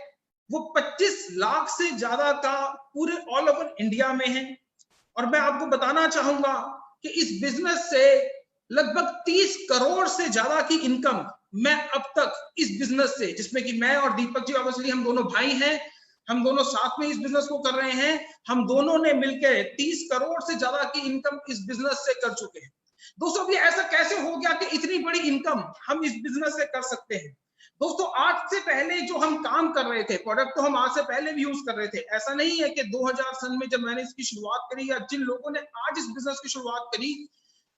वो 25 लाख से ज्यादा का पूरे ऑल ओवर इंडिया में है। और मैं आपको बताना चाहूंगा कि इस बिजनेस से लगभग 30 करोड़ से ज्यादा की इनकम मैं अब तक इस बिजनेस से, जिसमें कि मैं और दीपक जी ऑब्वियसली हम दोनों भाई हैं, हम दोनों साथ में इस बिजनेस को कर रहे हैं, हम दोनों ने मिलकर 30 करोड़ से ज्यादा की इनकम इस बिजनेस से कर चुके हैं। दोस्तों ये ऐसा कैसे हो गया कि इतनी बड़ी इनकम हम इस बिजनेस से कर सकते हैं? दोस्तों आज से पहले जो हम काम कर रहे थे, प्रोडक्ट तो हम आज से पहले भी यूज कर रहे थे। ऐसा नहीं है कि 2000 सन में जब मैंने इसकी शुरुआत करी या जिन लोगों ने आज इस बिजनेस की शुरुआत करी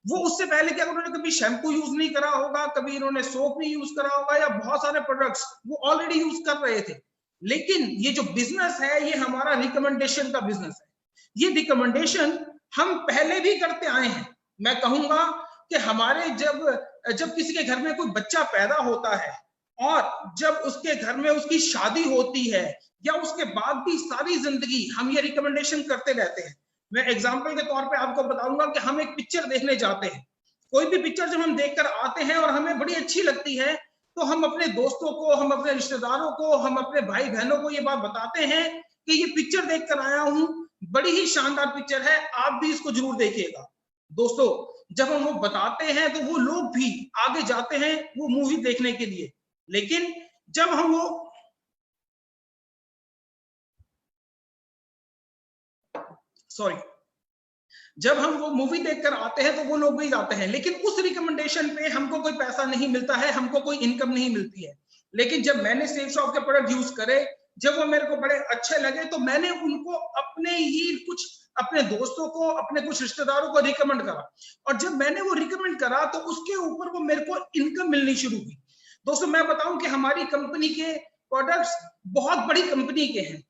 वो उससे पहले क्या उन्होंने कभी शैम्पू यूज नहीं करा होगा, कभी इन्होंने सोप नहीं यूज करा होगा या बहुत सारे प्रोडक्ट्स वो ऑलरेडी यूज कर रहे थे। लेकिन ये जो बिजनेस है ये हमारा रिकमेंडेशन का बिजनेस है। ये रिकमेंडेशन हम पहले भी करते आए हैं। मैं कहूंगा कि हमारे जब किसी के घर में कोई बच्चा पैदा होता है और जब उसके घर में उसकी शादी होती है या उसके बाद भी सारी जिंदगी हम ये रिकमेंडेशन करते रहते हैं। मैं एग्जांपल के तौर पे आपको बताऊंगा कि हम एक पिक्चर देखने जाते हैं, कोई भी पिक्चर जब हम देखकर आते हैं और हमें बड़ी अच्छी लगती है तो हम अपने दोस्तों को, हम अपने रिश्तेदारों को, हम अपने भाई बहनों को ये बात बताते हैं कि ये पिक्चर देखकर आया हूं, बड़ी ही शानदार पिक्चर है, आप भी इसको जरूर देखिएगा। दोस्तों जब हम वो बताते हैं तो वो लोग भी आगे जाते हैं वो मूवी देखने के लिए। लेकिन जब हम वो मूवी देखकर आते हैं तो वो लोग भी जाते हैं, लेकिन उस रिकमेंडेशन पे हमको कोई पैसा नहीं मिलता है, हमको कोई इनकम नहीं मिलती है। लेकिन जब मैंने सेफ शॉप के प्रोडक्ट यूज करे, जब वो मेरे को बड़े अच्छे लगे तो मैंने उनको अपने दोस्तों को, अपने कुछ रिश्तेदारों को रिकमेंड करा और जब मैंने वो रिकमेंड करा तो उसके ऊपर वो मेरे को इनकम मिलनी शुरू हुई। दोस्तों मैं बताऊं कि हमारी कंपनी के प्रोडक्ट्स बहुत बड़ी कंपनी के हैं।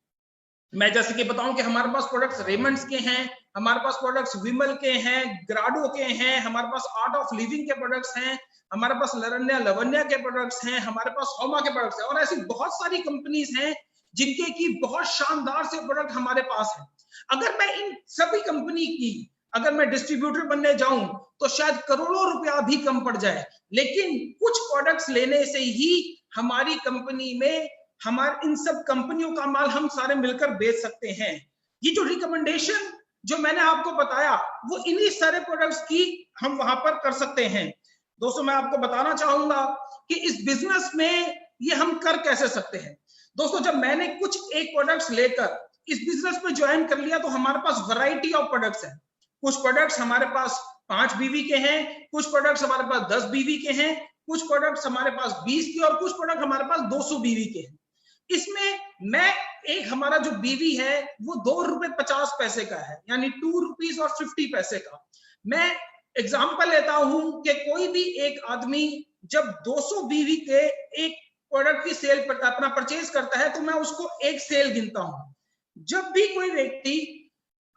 मैं जैसे कि बताऊं कि हमारे पास प्रोडक्ट्स रेमंड्स के हैं, हमारे पास प्रोडक्ट्स विमल के हैं, ग्राडो के हैं, हमारे पास आर्ट ऑफ लिविंग के प्रोडक्ट्स हैं, हमारे पास लरण्या लवन्या के प्रोडक्ट्स हैं, हमारे पास होमा के प्रोडक्ट्स हैं और ऐसी बहुत सारी कंपनीज हैं जिनके की बहुत शानदार से प्रोडक्ट हमारे पास है। अगर मैं इन सभी कंपनी की अगर मैं डिस्ट्रीब्यूटर बनने जाऊं तो शायद करोड़ों रुपया भी कम पड़ जाए, लेकिन कुछ प्रोडक्ट्स लेने से ही हमारी कंपनी में हमारे इन सब कंपनियों का माल हम सारे मिलकर बेच सकते हैं। ये जो रिकमेंडेशन जो मैंने आपको बताया वो इन्हीं सारे प्रोडक्ट्स की हम वहां पर कर सकते हैं। दोस्तों मैं आपको बताना चाहूंगा कि इस बिजनेस में ये हम कर कैसे सकते हैं। दोस्तों जब मैंने कुछ एक प्रोडक्ट्स लेकर इस बिजनेस में ज्वाइन कर लिया तो हमारे पास वैरायटी ऑफ प्रोडक्ट्स है। कुछ प्रोडक्ट्स हमारे पास 5 बीवी के हैं, कुछ प्रोडक्ट्स हमारे पास 10 बीवी के हैं, कुछ प्रोडक्ट्स हमारे पास 20 के और कुछ प्रोडक्ट हमारे पास 200 बीवी के हैं। इसमें मैं एक हमारा जो बीवी है वो ₹2.50 का है, यानी ₹2.50 का। मैं एग्जांपल लेता हूं कि कोई भी एक आदमी जब 200 बीवी के एक प्रोडक्ट की सेल पर अपना परचेज करता है तो मैं उसको एक सेल गिनता हूं। जब भी कोई व्यक्ति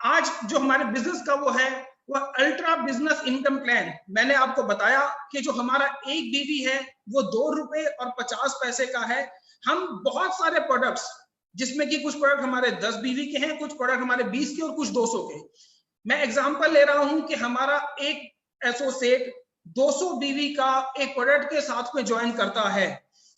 आज जो हमारे बिजनेस का वो है वह अल्ट्रा बिजनेस इनकम प्लान, मैंने आपको बताया कि जो हमारा एक बीवी है वो ₹2.50 का है। हम बहुत सारे प्रोडक्ट्स जिसमें कि कुछ प्रोडक्ट हमारे 10 बीवी के हैं, कुछ प्रोडक्ट हमारे 20 के और कुछ 200 के। मैं एग्जांपल ले रहा हूं कि हमारा एक एसोसिएट 200 बीवी का एक प्रोडक्ट के साथ में ज्वाइन करता है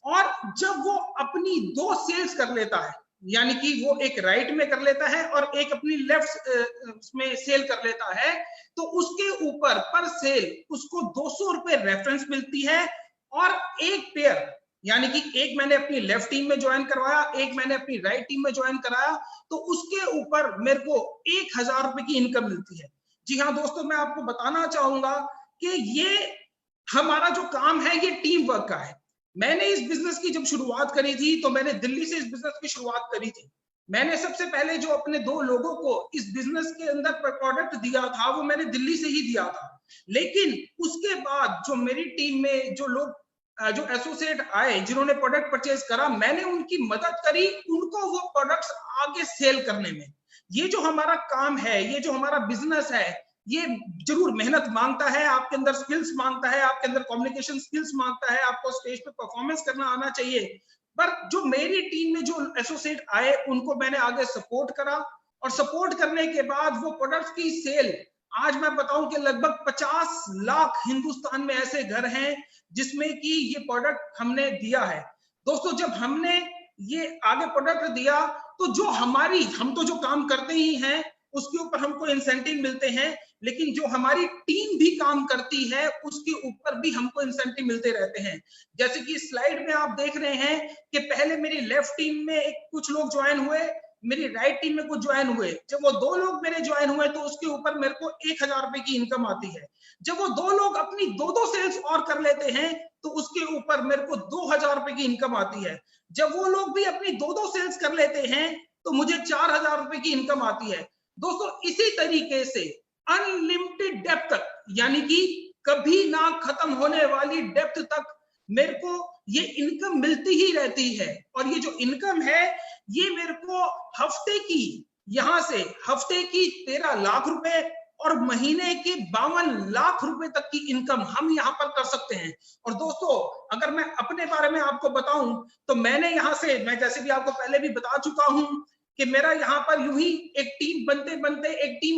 और जब वो अपनी 2 सेल्स कर लेता है, यानी कि वो एक राइट में कर लेता है और एक अपनी लेफ्ट में सेल कर लेता है, तो उसके ऊपर पर सेल उसको ₹200 रेफरेंस मिलती है। और एक पेयर, यानी कि एक मैंने अपनी लेफ्ट टीम में ज्वाइन करवाया, एक मैंने अपनी राइट टीम में ज्वाइन कराया, तो उसके ऊपर मेरे को ₹1000 की इनकम मिलती है। जी हाँ दोस्तों, मैं आपको बताना चाहूंगा कि ये हमारा जो काम है ये टीम वर्क का है। मैंने इस बिजनेस की जब शुरुआत करी थी तो मैंने दिल्ली से इस बिजनेस की शुरुआत करी थी। मैंने सबसे पहले जो अपने 2 लोगों को इस बिजनेस के अंदर प्रोडक्ट दिया था वो मैंने दिल्ली से ही दिया था। लेकिन उसके बाद जो मेरी टीम में जो लोग जो एसोसिएट आए जिन्होंने प्रोडक्ट परचेज करा, मैंने उनकी मदद करी उनको वो प्रोडक्ट्स आगे सेल करने में। ये जो हमारा काम है, ये जो हमारा बिजनेस है, ये जरूर मेहनत मांगता है, आपके अंदर स्किल्स मांगता है, आपके अंदर कम्युनिकेशन स्किल्स मांगता है, आपको स्टेज पे परफॉर्मेंस करना आना चाहिए। पर जो मेरी टीम में जो एसोसिएट आए उनको मैंने आगे सपोर्ट करा और सपोर्ट करने के बाद वो प्रोडक्ट्स की सेल, आज मैं बताऊं कि लगभग 50 लाख हिंदुस्तान में ऐसे घर हैं जिसमें कि ये प्रोडक्ट हमने दिया है। दोस्तों, जब हमने ये आगे प्रोडक्ट दिया तो जो हम तो जो काम करते ही हैं उसके ऊपर हमको इंसेंटिव मिलते हैं, लेकिन जो हमारी टीम भी काम करती है उसके ऊपर भी हमको इंसेंटिव मिलते रहते हैं। जैसे कि स्लाइड में आप देख रहे हैं कि पहले मेरी लेफ्ट टीम में कुछ लोग ज्वाइन हुए, मेरी राइट टीम में कुछ ज्वाइन हुए। जब वो 2 लोग मेरे ज्वाइन हुए तो उसके ऊपर मेरे को ₹1000 की इनकम आती है। जब वो 2 लोग अपनी 2 सेल्स और कर लेते हैं तो उसके ऊपर मेरे को ₹2000 की इनकम आती है। जब वो लोग भी अपनी 2 सेल्स कर लेते हैं तो मुझे ₹4000 की इनकम आती है। दोस्तों, इसी तरीके से अनलिमिटेड डेप्थ तक, यानी कि कभी ना खत्म होने वाली डेप्थ तक मेरे को ये इनकम मिलती ही रहती है। और ये जो इनकम है ये मेरे को हफ्ते की, यहां से हफ्ते की 13 लाख रुपए और महीने के 52 लाख रुपए तक की इनकम हम यहाँ पर कर सकते हैं। और दोस्तों, अगर मैं अपने बारे में आपको बताऊं तो मैंने यहाँ से, मैं जैसे कि आपको पहले भी बता चुका हूं कि मेरा यहाँ पर यूं ही एक टीम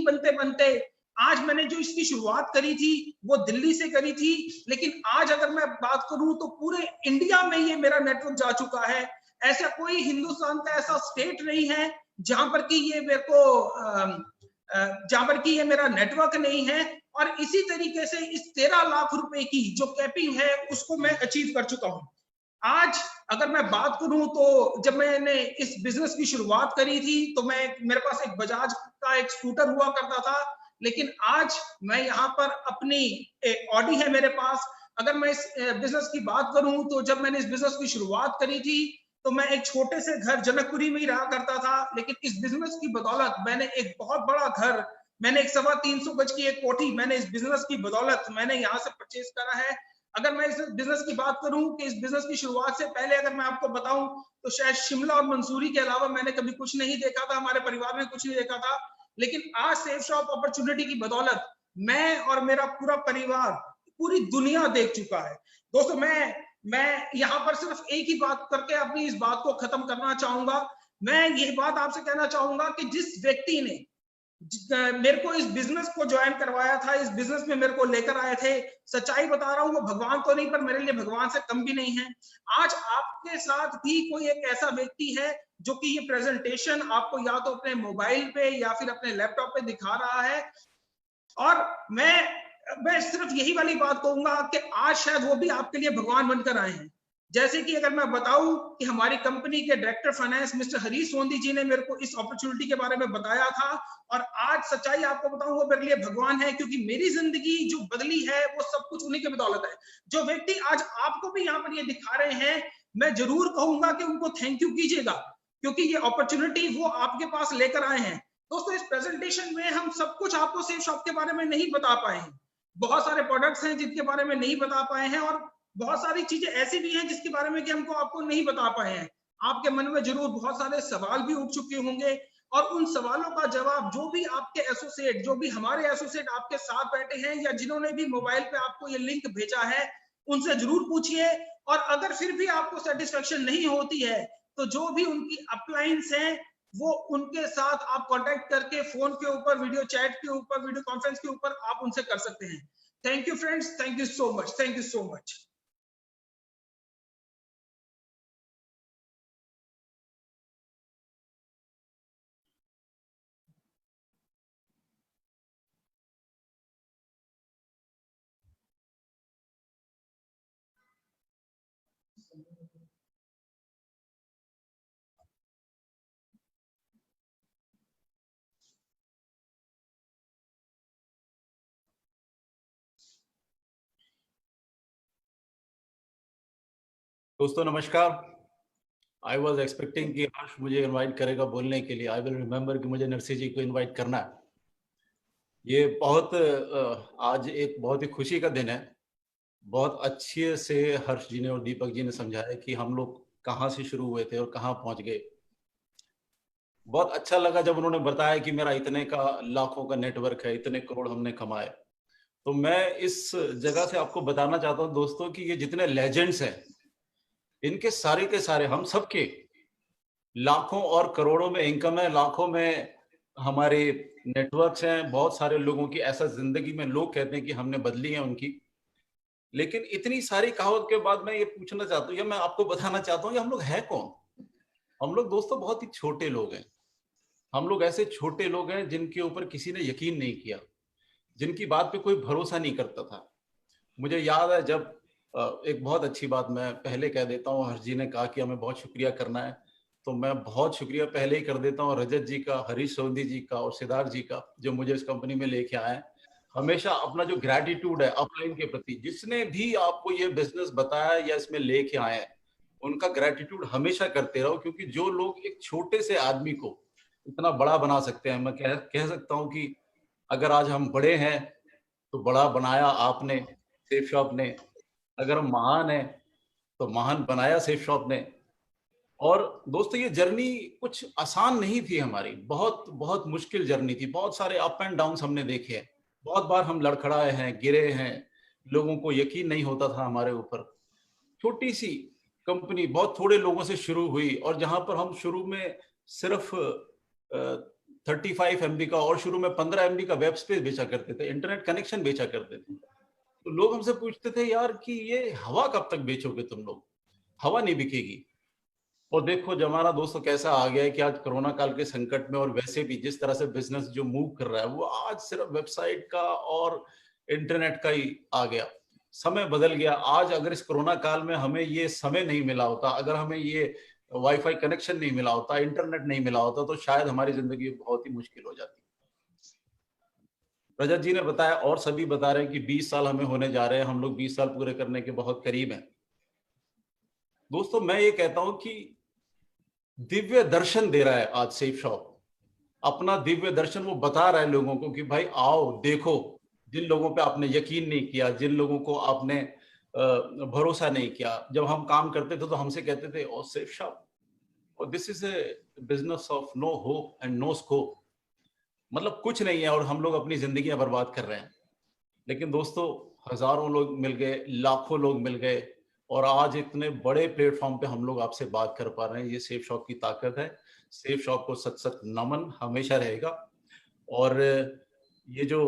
बनते बनते आज मैंने जो इसकी शुरुआत करी थी वो दिल्ली से करी थी, लेकिन आज अगर मैं बात करूं तो पूरे इंडिया में ये मेरा नेटवर्क जा चुका है। ऐसा कोई हिंदुस्तान का ऐसा स्टेट नहीं है जहां पर कि ये मेरे को जहां पर कि ये मेरा नेटवर्क नहीं है। और इसी तरीके से इस 13 लाख रुपए की जो कैपिंग है उसको मैं अचीव कर चुका हूं। आज अगर मैं बात करूं तो जब मैंने इस बिजनेस की शुरुआत करी थी तो मेरे पास एक बजाज का एक स्कूटर हुआ करता था, लेकिन आज मैं यहाँ पर अपनी एक ऑडी है मेरे पास। अगर मैं इस बिजनेस की बात करूं तो जब मैंने इस बिजनेस की शुरुआत करी थी तो मैं एक छोटे से घर जनकपुरी में ही रहा करता था, लेकिन इस बिजनेस की बदौलत मैंने एक बहुत बड़ा घर, मैंने एक 325 गज की एक कोठी मैंने इस बिजनेस की बदौलत मैंने यहाँ से परचेज करा है। अगर मैं इस बिजनेस की बात करूं कि इस बिजनेस की शुरुआत से पहले अगर मैं आपको बताऊं तो शायद शिमला और मंसूरी के अलावा मैंने कभी कुछ नहीं देखा था, हमारे परिवार में कुछ नहीं देखा था। लेकिन आज सेफ शॉप अपॉर्चुनिटी की बदौलत मैं और मेरा पूरा परिवार पूरी दुनिया देख चुका है। दोस्तों, मैं यहाँ पर सिर्फ एक ही बात करके अपनी इस बात को खत्म करना चाहूंगा। मैं ये बात आपसे कहना चाहूंगा कि जिस व्यक्ति ने मेरे को इस बिजनेस को ज्वाइन करवाया था, इस बिजनेस में मेरे को लेकर आए थे, सच्चाई बता रहा हूँ वो भगवान तो नहीं पर मेरे लिए भगवान से कम भी नहीं है। आज आपके साथ भी कोई एक ऐसा व्यक्ति है जो कि ये प्रेजेंटेशन आपको या तो अपने मोबाइल पे या फिर अपने लैपटॉप पे दिखा रहा है। और मैं सिर्फ यही वाली बात कहूंगा कि आज शायद वो भी आपके लिए भगवान बनकर आए हैं। जैसे कि अगर मैं बताऊं कि हमारी कंपनी के director finance mister Harish Sondhi जी ने मेरे को इस अपॉर्चुनिटी के बारे में बताया था, और आज सच्चाई आपको बताऊं वो मेरे लिए भगवान है, क्योंकि मेरी जिंदगी जो बदली है वो सब कुछ उन्हीं की बदौलत है। जो व्यक्ति आज आपको भी यहाँ पर ये दिखा रहे हैं, मैं जरूर कहूंगा कि उनको थैंक यू कीजिएगा, क्योंकि ये अपॉर्चुनिटी वो आपके पास लेकर आए हैं। दोस्तों, इस प्रेजेंटेशन में हम सब कुछ आपको सेफ शॉप के बारे में नहीं बता पाए हैं। बहुत सारे प्रोडक्ट्स हैं जिनके बारे में नहीं बता पाए हैं, और बहुत सारी चीजें ऐसी भी हैं जिसके बारे में कि हमको आपको नहीं बता पाए हैं। आपके मन में जरूर बहुत सारे सवाल भी उठ चुके होंगे, और उन सवालों का जवाब जो भी आपके एसोसिएट, जो भी हमारे एसोसिएट आपके साथ बैठे हैं, या जिन्होंने भी मोबाइल पे आपको ये लिंक भेजा है, उनसे जरूर पूछिए। और अगर फिर भी आपको सेटिस्फेक्शन नहीं होती है, तो जो भी उनकी अपलाइंस हैं, वो उनके साथ आप कांटेक्ट करके फोन के ऊपर, वीडियो चैट के ऊपर, वीडियो कॉन्फ्रेंस के ऊपर आप उनसे कर सकते हैं। Thank you friends, thank you so much, thank you so much. दोस्तों नमस्कार। आई वॉज एक्सपेक्टिंग कि हर्ष मुझे इनवाइट करेगा बोलने के लिए। आई विल रिमेम्बर कि मुझे नरसी जी को इनवाइट करना है। ये बहुत आज एक बहुत ही खुशी का दिन है। बहुत अच्छे से हर्ष जी ने और दीपक जी ने समझाया कि हम लोग कहाँ से शुरू हुए थे और कहाँ पहुंच गए। बहुत अच्छा लगा जब उन्होंने बताया कि मेरा इतने का लाखों का नेटवर्क है, इतने करोड़ हमने कमाए। तो मैं इस जगह से आपको बताना चाहता हूँ दोस्तों कि ये जितने लेजेंड्स हैं, इनके सारे के सारे हम सबके लाखों और करोड़ों में इनकम है, लाखों में हमारे नेटवर्क्स हैं। बहुत सारे लोगों की ऐसा जिंदगी में लोग कहते हैं कि हमने बदली है उनकी। लेकिन इतनी सारी कहावत के बाद मैं ये पूछना चाहता हूँ या मैं आपको बताना चाहता हूँ कि हम लोग हैं कौन। हम लोग दोस्तों बहुत ही छोटे लोग हैं। हम लोग ऐसे छोटे लोग हैं जिनके ऊपर किसी ने यकीन नहीं किया, जिनकी बात पे कोई भरोसा नहीं करता था। मुझे याद है जब एक बहुत अच्छी बात मैं पहले कह देता हूँ, हर्ष जी ने कहा कि हमें बहुत शुक्रिया करना है, तो मैं बहुत शुक्रिया पहले ही कर देता हूँ रजत जी का, हरीश सोंदी जी का और सिद्धार्थ जी का, जो मुझे इस कंपनी में लेके आए हैं। हमेशा अपना जो ग्रैटिट्यूड है अपलाइन के प्रति, जिसने भी आपको ये बिजनेस बताया या इसमें लेके आए हैं, उनका ग्रैटिट्यूड हमेशा करते रहो, क्योंकि जो लोग एक छोटे से आदमी को इतना बड़ा बना सकते हैं, मैं कह सकता हूँ कि अगर आज हम बड़े हैं तो बड़ा बनाया आपने, सेफ शॉप ने। अगर हम महान है तो महान बनाया सेफ शॉप ने। और दोस्तों ये जर्नी कुछ आसान नहीं थी हमारी, बहुत बहुत मुश्किल जर्नी थी। बहुत सारे अप एंड डाउन हमने देखे हैं, बहुत बार हम लड़खड़ाए हैं, गिरे हैं, लोगों को यकीन नहीं होता था हमारे ऊपर। छोटी सी कंपनी बहुत थोड़े लोगों से शुरू हुई, और जहां पर हम शुरू में सिर्फ 35 MB का और शुरू में 15 MB का वेब स्पेस बेचा करते थे, इंटरनेट कनेक्शन बेचा करते थे। तो लोग हमसे पूछते थे यार कि ये हवा कब तक बेचोगे तुम लोग, हवा नहीं बिकेगी। और देखो जमाना दोस्तों कैसा आ गया है कि आज कोरोना काल के संकट में और वैसे भी जिस तरह से बिजनेस जो मूव कर रहा है, वो आज सिर्फ वेबसाइट का और इंटरनेट का ही आ गया। समय बदल गया। आज अगर इस कोरोना काल में हमें ये समय नहीं मिला होता, अगर हमें ये वाईफाई कनेक्शन नहीं मिला होता, इंटरनेट नहीं मिला होता, तो शायद हमारी जिंदगी बहुत ही मुश्किल हो जाती। रजत जी ने बताया और सभी बता रहे हैं कि 20 साल हमें होने जा रहे हैं, हम लोग 20 साल पूरे करने के बहुत करीब हैं। दोस्तों मैं ये कहता हूं कि दिव्य दर्शन दे रहा है आज सेफ शॉप, अपना दिव्य दर्शन वो बता रहा है लोगों को कि भाई आओ देखो। जिन लोगों पे आपने यकीन नहीं किया, जिन लोगों को आपने भरोसा नहीं किया, जब हम काम करते थे तो हमसे कहते थे ओ सेफ शॉप, और this is a business of no hope and no scope, मतलब कुछ नहीं है और हम लोग अपनी जिंदगियां बर्बाद कर रहे हैं। लेकिन दोस्तों हजारों लोग मिल गए, लाखों लोग मिल गए, और आज इतने बड़े प्लेटफॉर्म पे हम लोग आपसे बात कर पा रहे हैं। ये सेफ शॉप की ताकत है। सेफ शॉप को सच सच नमन हमेशा रहेगा। और ये जो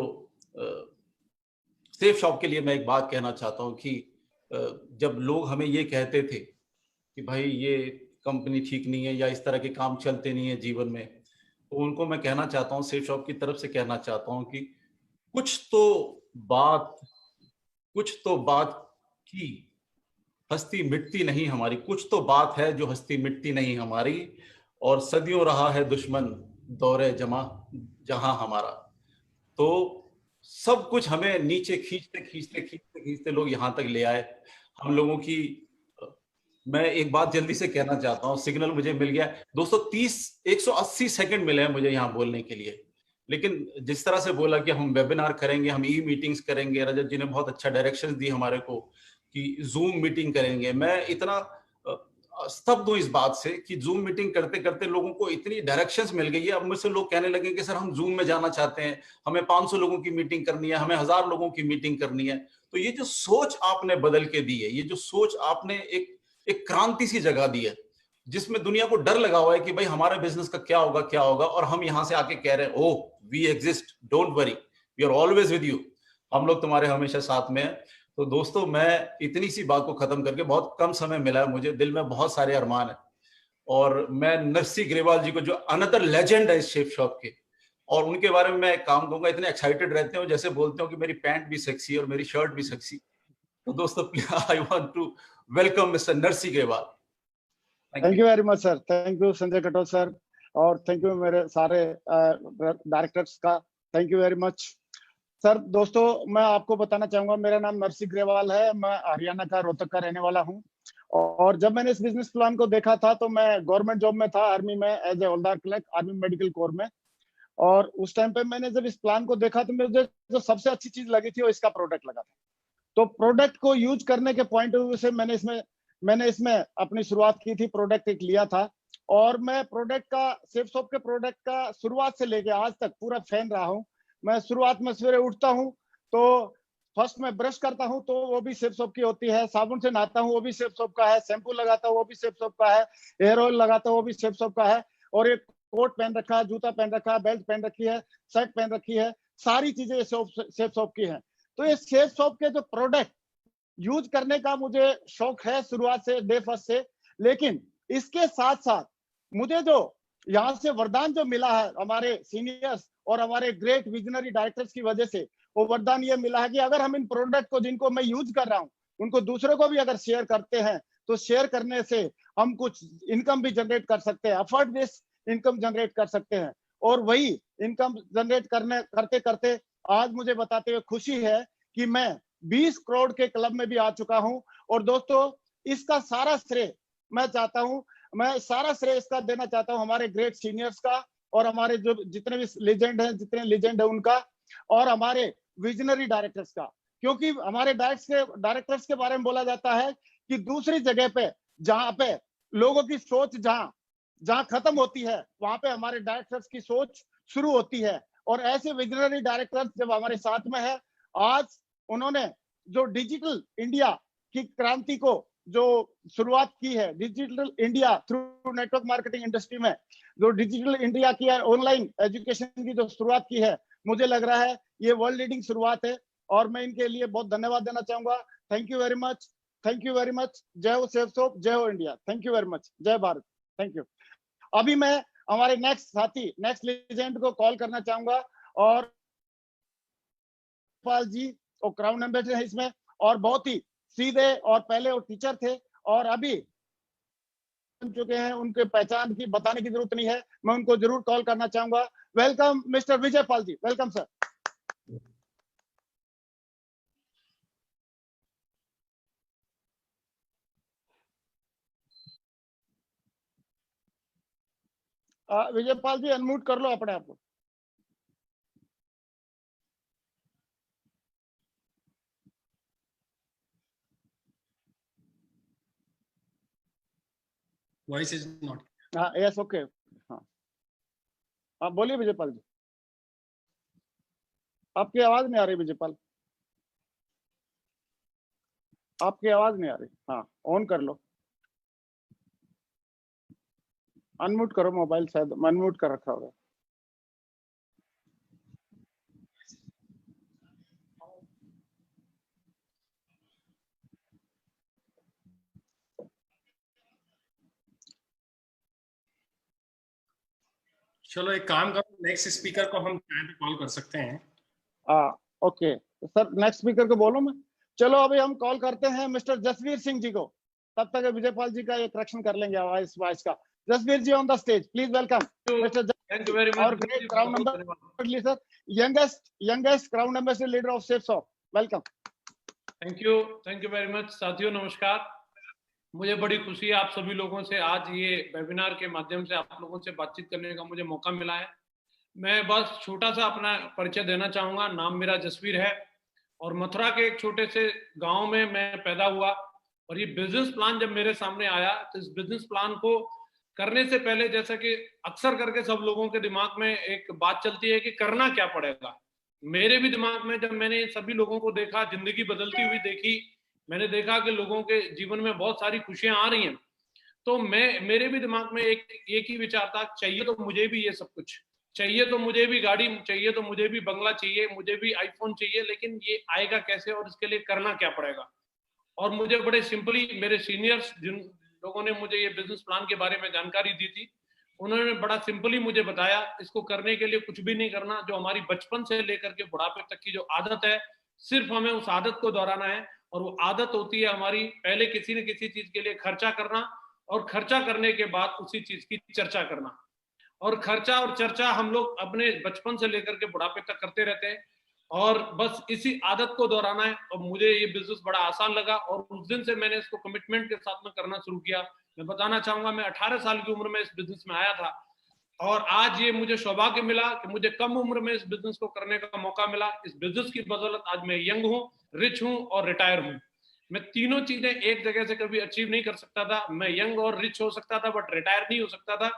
सेफ शॉप के लिए मैं एक बात कहना चाहता हूँ कि जब लोग हमें ये कहते थे कि भाई ये कंपनी ठीक नहीं है या इस तरह के काम चलते नहीं है जीवन में, तो उनको मैं कहना चाहता हूँ, सेफ शॉप की तरफ से कहना चाहता हूँ कि कुछ तो बात की हस्ती मिटती नहीं हमारी, कुछ तो बात है जो हस्ती मिटती नहीं हमारी, और सदियों रहा है दुश्मन दौरे जमा जहां हमारा। तो सब कुछ हमें नीचे खींचते खींचते खींचते खींचते लोग यहाँ तक ले आए। हम लोगों की, मैं एक बात जल्दी से कहना चाहता हूँ, सिग्नल मुझे मिल गया दोस्तों, 180 सेकंड मिले हैं मुझे यहाँ बोलने के लिए। लेकिन जिस तरह से बोला कि हम वेबिनार करेंगे, हम ई मीटिंग्स करेंगे, रजत जी ने बहुत अच्छा डायरेक्शंस दी हमारे को कि जूम मीटिंग करेंगे। मैं इतना स्तब्ध हूं इस बात से कि जूम मीटिंग करते करते लोगों को इतनी डायरेक्शंस मिल गई है। अब मुझसे लोग कहने लगे कि सर हम जूम में जाना चाहते हैं, हमें 500 लोगों की मीटिंग करनी है, हमें 1000 लोगों की मीटिंग करनी है। तो ये जो सोच आपने बदल के दी है, ये जो सोच आपने एक क्रांति सी जगा दी है, जिसमें दुनिया को डर लगा हुआ है कि भाई हमारे बिजनेस का क्या होगा क्या होगा, और हम यहां से आके कह रहे हैं oh we exist, don't worry, we are always with you, हम लोग तुम्हारे हमेशा साथ में हैं। तो दोस्तों, मैं इतनी सी बात को खत्म करके, बहुत कम समय मिला है मुझे, दिल में बहुत सारे अरमान है, और मैं नरसी ग्रेवाल जी को, जो अनदर लेजेंड है इस शेप शॉप के, और उनके बारे में मैं एक काम कहूंगा, इतने एक्साइटेड रहते हो, जैसे बोलते हो कि मेरी पैंट भी सेक्सी और मेरी शर्ट भी सेक्सी। तो दोस्तों I want to welcome mister Narsi Grewal. Thank you very much sir, thank you Sanjay Katoch sir, और थैंक यू मेरे सारे डायरेक्टर्स का, thank you very much sir. दोस्तों, मैं आपको बताना चाहूंगा, मेरा नाम नरसी ग्रेवाल है, मैं हरियाणा का रोहतक का रहने वाला हूं। और जब मैंने इस बिजनेस प्लान को देखा था तो मैं गवर्नमेंट जॉब में था, आर्मी में, as a havildar clerk, army medical corps में। और उस टाइम पे मैंने जब इस प्लान को देखा तो मुझे जो सबसे अच्छी चीज लगी थी वो इसका प्रोडक्ट लगा था। तो प्रोडक्ट को यूज करने के पॉइंट ऑफ व्यू से मैंने इसमें अपनी शुरुआत की थी, प्रोडक्ट एक लिया था। और मैं प्रोडक्ट का, सेफ शॉप के प्रोडक्ट का शुरुआत से लेके आज तक पूरा फैन रहा हूँ। मैं शुरुआत में सवेरे उठता हूँ तो फर्स्ट में ब्रश करता हूँ तो वो भी सेफ शॉप की होती है, साबुन से नहाता हूँ वो भी सेफ शॉप का है, शैम्पू लगाता हूँ वो भी सेफ शॉप का है, हेयर ऑयल लगाता हूँ वो भी सेफ शॉप का है, और एक कोट पहन रखा है, जूता पहन रखा है, बेल्ट पहन रखी है, शर्ट पहन रखी है, सारी चीजें सेफ शॉप की है। तो ये सेफ शॉप के जो प्रोडक्ट यूज करने का मुझे शौक है शुरुआत से, डे फर्स्ट से। लेकिन इसके साथ साथ मुझे जो यहाँ से वरदान जो मिला है हमारे सीनियर्स और हमारे ग्रेट विजनरी डायरेक्टर्स की वजह से, वो वरदान ये मिला है कि अगर हम इन प्रोडक्ट को, जिनको मैं यूज कर रहा हूँ, उनको दूसरों को भी अगर शेयर करते हैं तो शेयर करने से हम कुछ इनकम भी जनरेट कर सकते हैं, अफोर्ड बेस इनकम जनरेट कर सकते हैं। और वही इनकम जनरेट करते करते आज मुझे बताते हुए खुशी है कि मैं 20 करोड़ के क्लब में भी आ चुका हूं। और दोस्तों, इसका सारा श्रेय मैं सारा श्रेय इसका देना चाहता हूं हमारे ग्रेट सीनियर्स का, और हमारे जो जितने भी लेजेंड है उनका, और हमारे विजनरी डायरेक्टर्स का। क्योंकि हमारे डायरेक्टर्स के बारे में बोला जाता है कि दूसरी जगह पे, जहां पे लोगों की सोच जहां खत्म होती है, वहां पे हमारे डायरेक्टर्स की सोच शुरू होती है। और ऐसे विजनरी डायरेक्टर्स जब हमारे साथ में है, आज उन्होंने जो डिजिटल इंडिया की क्रांति को जो शुरुआत की है, digital India through network marketing industry में जो डिजिटल इंडिया की ऑनलाइन एजुकेशन की जो शुरुआत की है, मुझे लग रहा है ये वर्ल्ड लीडिंग शुरुआत है, और मैं इनके लिए बहुत धन्यवाद देना चाहूंगा। Thank you very much, thank you very much. जय हो सेफ शॉप, जय हो India. Thank you very much, जय भारत, थैंक यू। अभी मैं हमारे नेक्स्ट साथी, नेक्स्ट लेजेंड को कॉल करना चाहूंगा, और पाल जी और क्राउन एम्बेसडर है इसमें, और बहुत ही सीधे, और पहले वो टीचर थे और अभी बन चुके हैं, उनके पहचान की बताने की जरूरत नहीं है, मैं उनको जरूर कॉल करना चाहूंगा। Welcome mister Vijay Pal ji, welcome sir. Vijay Pal ji unmute कर लो अपने आप को। Voice is not. हाँ, यस, ओके। हाँ, आप बोलिए विजय पाल जी। आपकी आवाज नहीं आ रही विजय पाल, आपकी आवाज नहीं आ रही। हाँ, ऑन कर लो, अनम्यूट करो मोबाइल, शायद अनम्यूट कर रखा होगा। चलो एक काम करो, नेक्स्ट स्पीकर को हम कॉल कर सकते हैं। ओके सर, नेक्स्ट स्पीकर को बोलो मैं। चलो अभी हम कॉल करते हैं मिस्टर जसवीर सिंह जी को। तब तक विजयपाल जी का एक करेक्शन कर लेंगे वॉइस का। Jasvir ji on the stage, please welcome mister. Thank you very much. और great crown number leader, youngest crown number leader of Safesoft, welcome. Thank you very much. साथियों नमस्कार, मुझे बड़ी खुशी है आप सभी लोगों से आज ये वेबिनार के माध्यम से आप लोगों से बातचीत करने का मुझे मौका मिला है। मैं बस छोटा सा अपना परिचय देना चाहूँगा। नाम मेरा जसवीर है और मथुरा के एक छोटे से गांव में मैं पैदा हुआ। और ये बिजनेस प्लान जब मेरे सामने आया तो इस बिजनेस प्लान को करने से पहले, जैसा कि अक्सर करके सब लोगों के दिमाग में एक बात चलती है कि करना क्या पड़ेगा, मेरे भी दिमाग में जब मैंने सभी लोगों को देखा, जिंदगी बदलती हुई देखी, मैंने देखा कि लोगों के जीवन में बहुत सारी खुशियां आ रही हैं, तो मेरे भी दिमाग में एक ही विचार था, चाहिए तो मुझे भी ये सब कुछ चाहिए, तो मुझे भी गाड़ी चाहिए, तो मुझे भी बंगला चाहिए, मुझे भी आईफोन चाहिए, लेकिन ये आएगा कैसे और इसके लिए करना क्या पड़ेगा। और मुझे बड़े सिंपली मेरे सीनियर्स जिन लोगों ने मुझे ये बिजनेस प्लान के बारे में जानकारी दी थी, उन्होंने बड़ा सिंपली मुझे बताया, इसको करने के लिए कुछ भी नहीं करना, जो हमारी बचपन से लेकर के बुढ़ापे तक की जो आदत है, सिर्फ हमें उस आदत को दोहराना है। और वो आदत होती है हमारी पहले किसी न किसी चीज के लिए खर्चा करना, और खर्चा करने के बाद उसी चीज की चर्चा करना। और खर्चा और चर्चा हम लोग अपने बचपन से लेकर के बुढ़ापे तक करते रहते हैं, और बस इसी आदत को दोहराना है। और मुझे ये बिजनेस बड़ा आसान लगा और उस दिन से मैंने इसको कमिटमेंट के साथ में करना शुरू किया। मैं बताना चाहूंगा, मैं 18 साल की उम्र में इस बिजनेस में आया था, और आज ये मुझे सौभाग्य मिला कि मुझे कम उम्र में इस बिजनेस को करने का मौका मिला। इस बिजनेस की बदौलत आज मैं यंग हूँ, रिच हूँ और रिटायर हूँ। मैं तीनों चीजें एक जगह से कभी अचीव नहीं कर सकता था। मैं यंग और रिच हो सकता था बट रिटायर नहीं हो सकता था।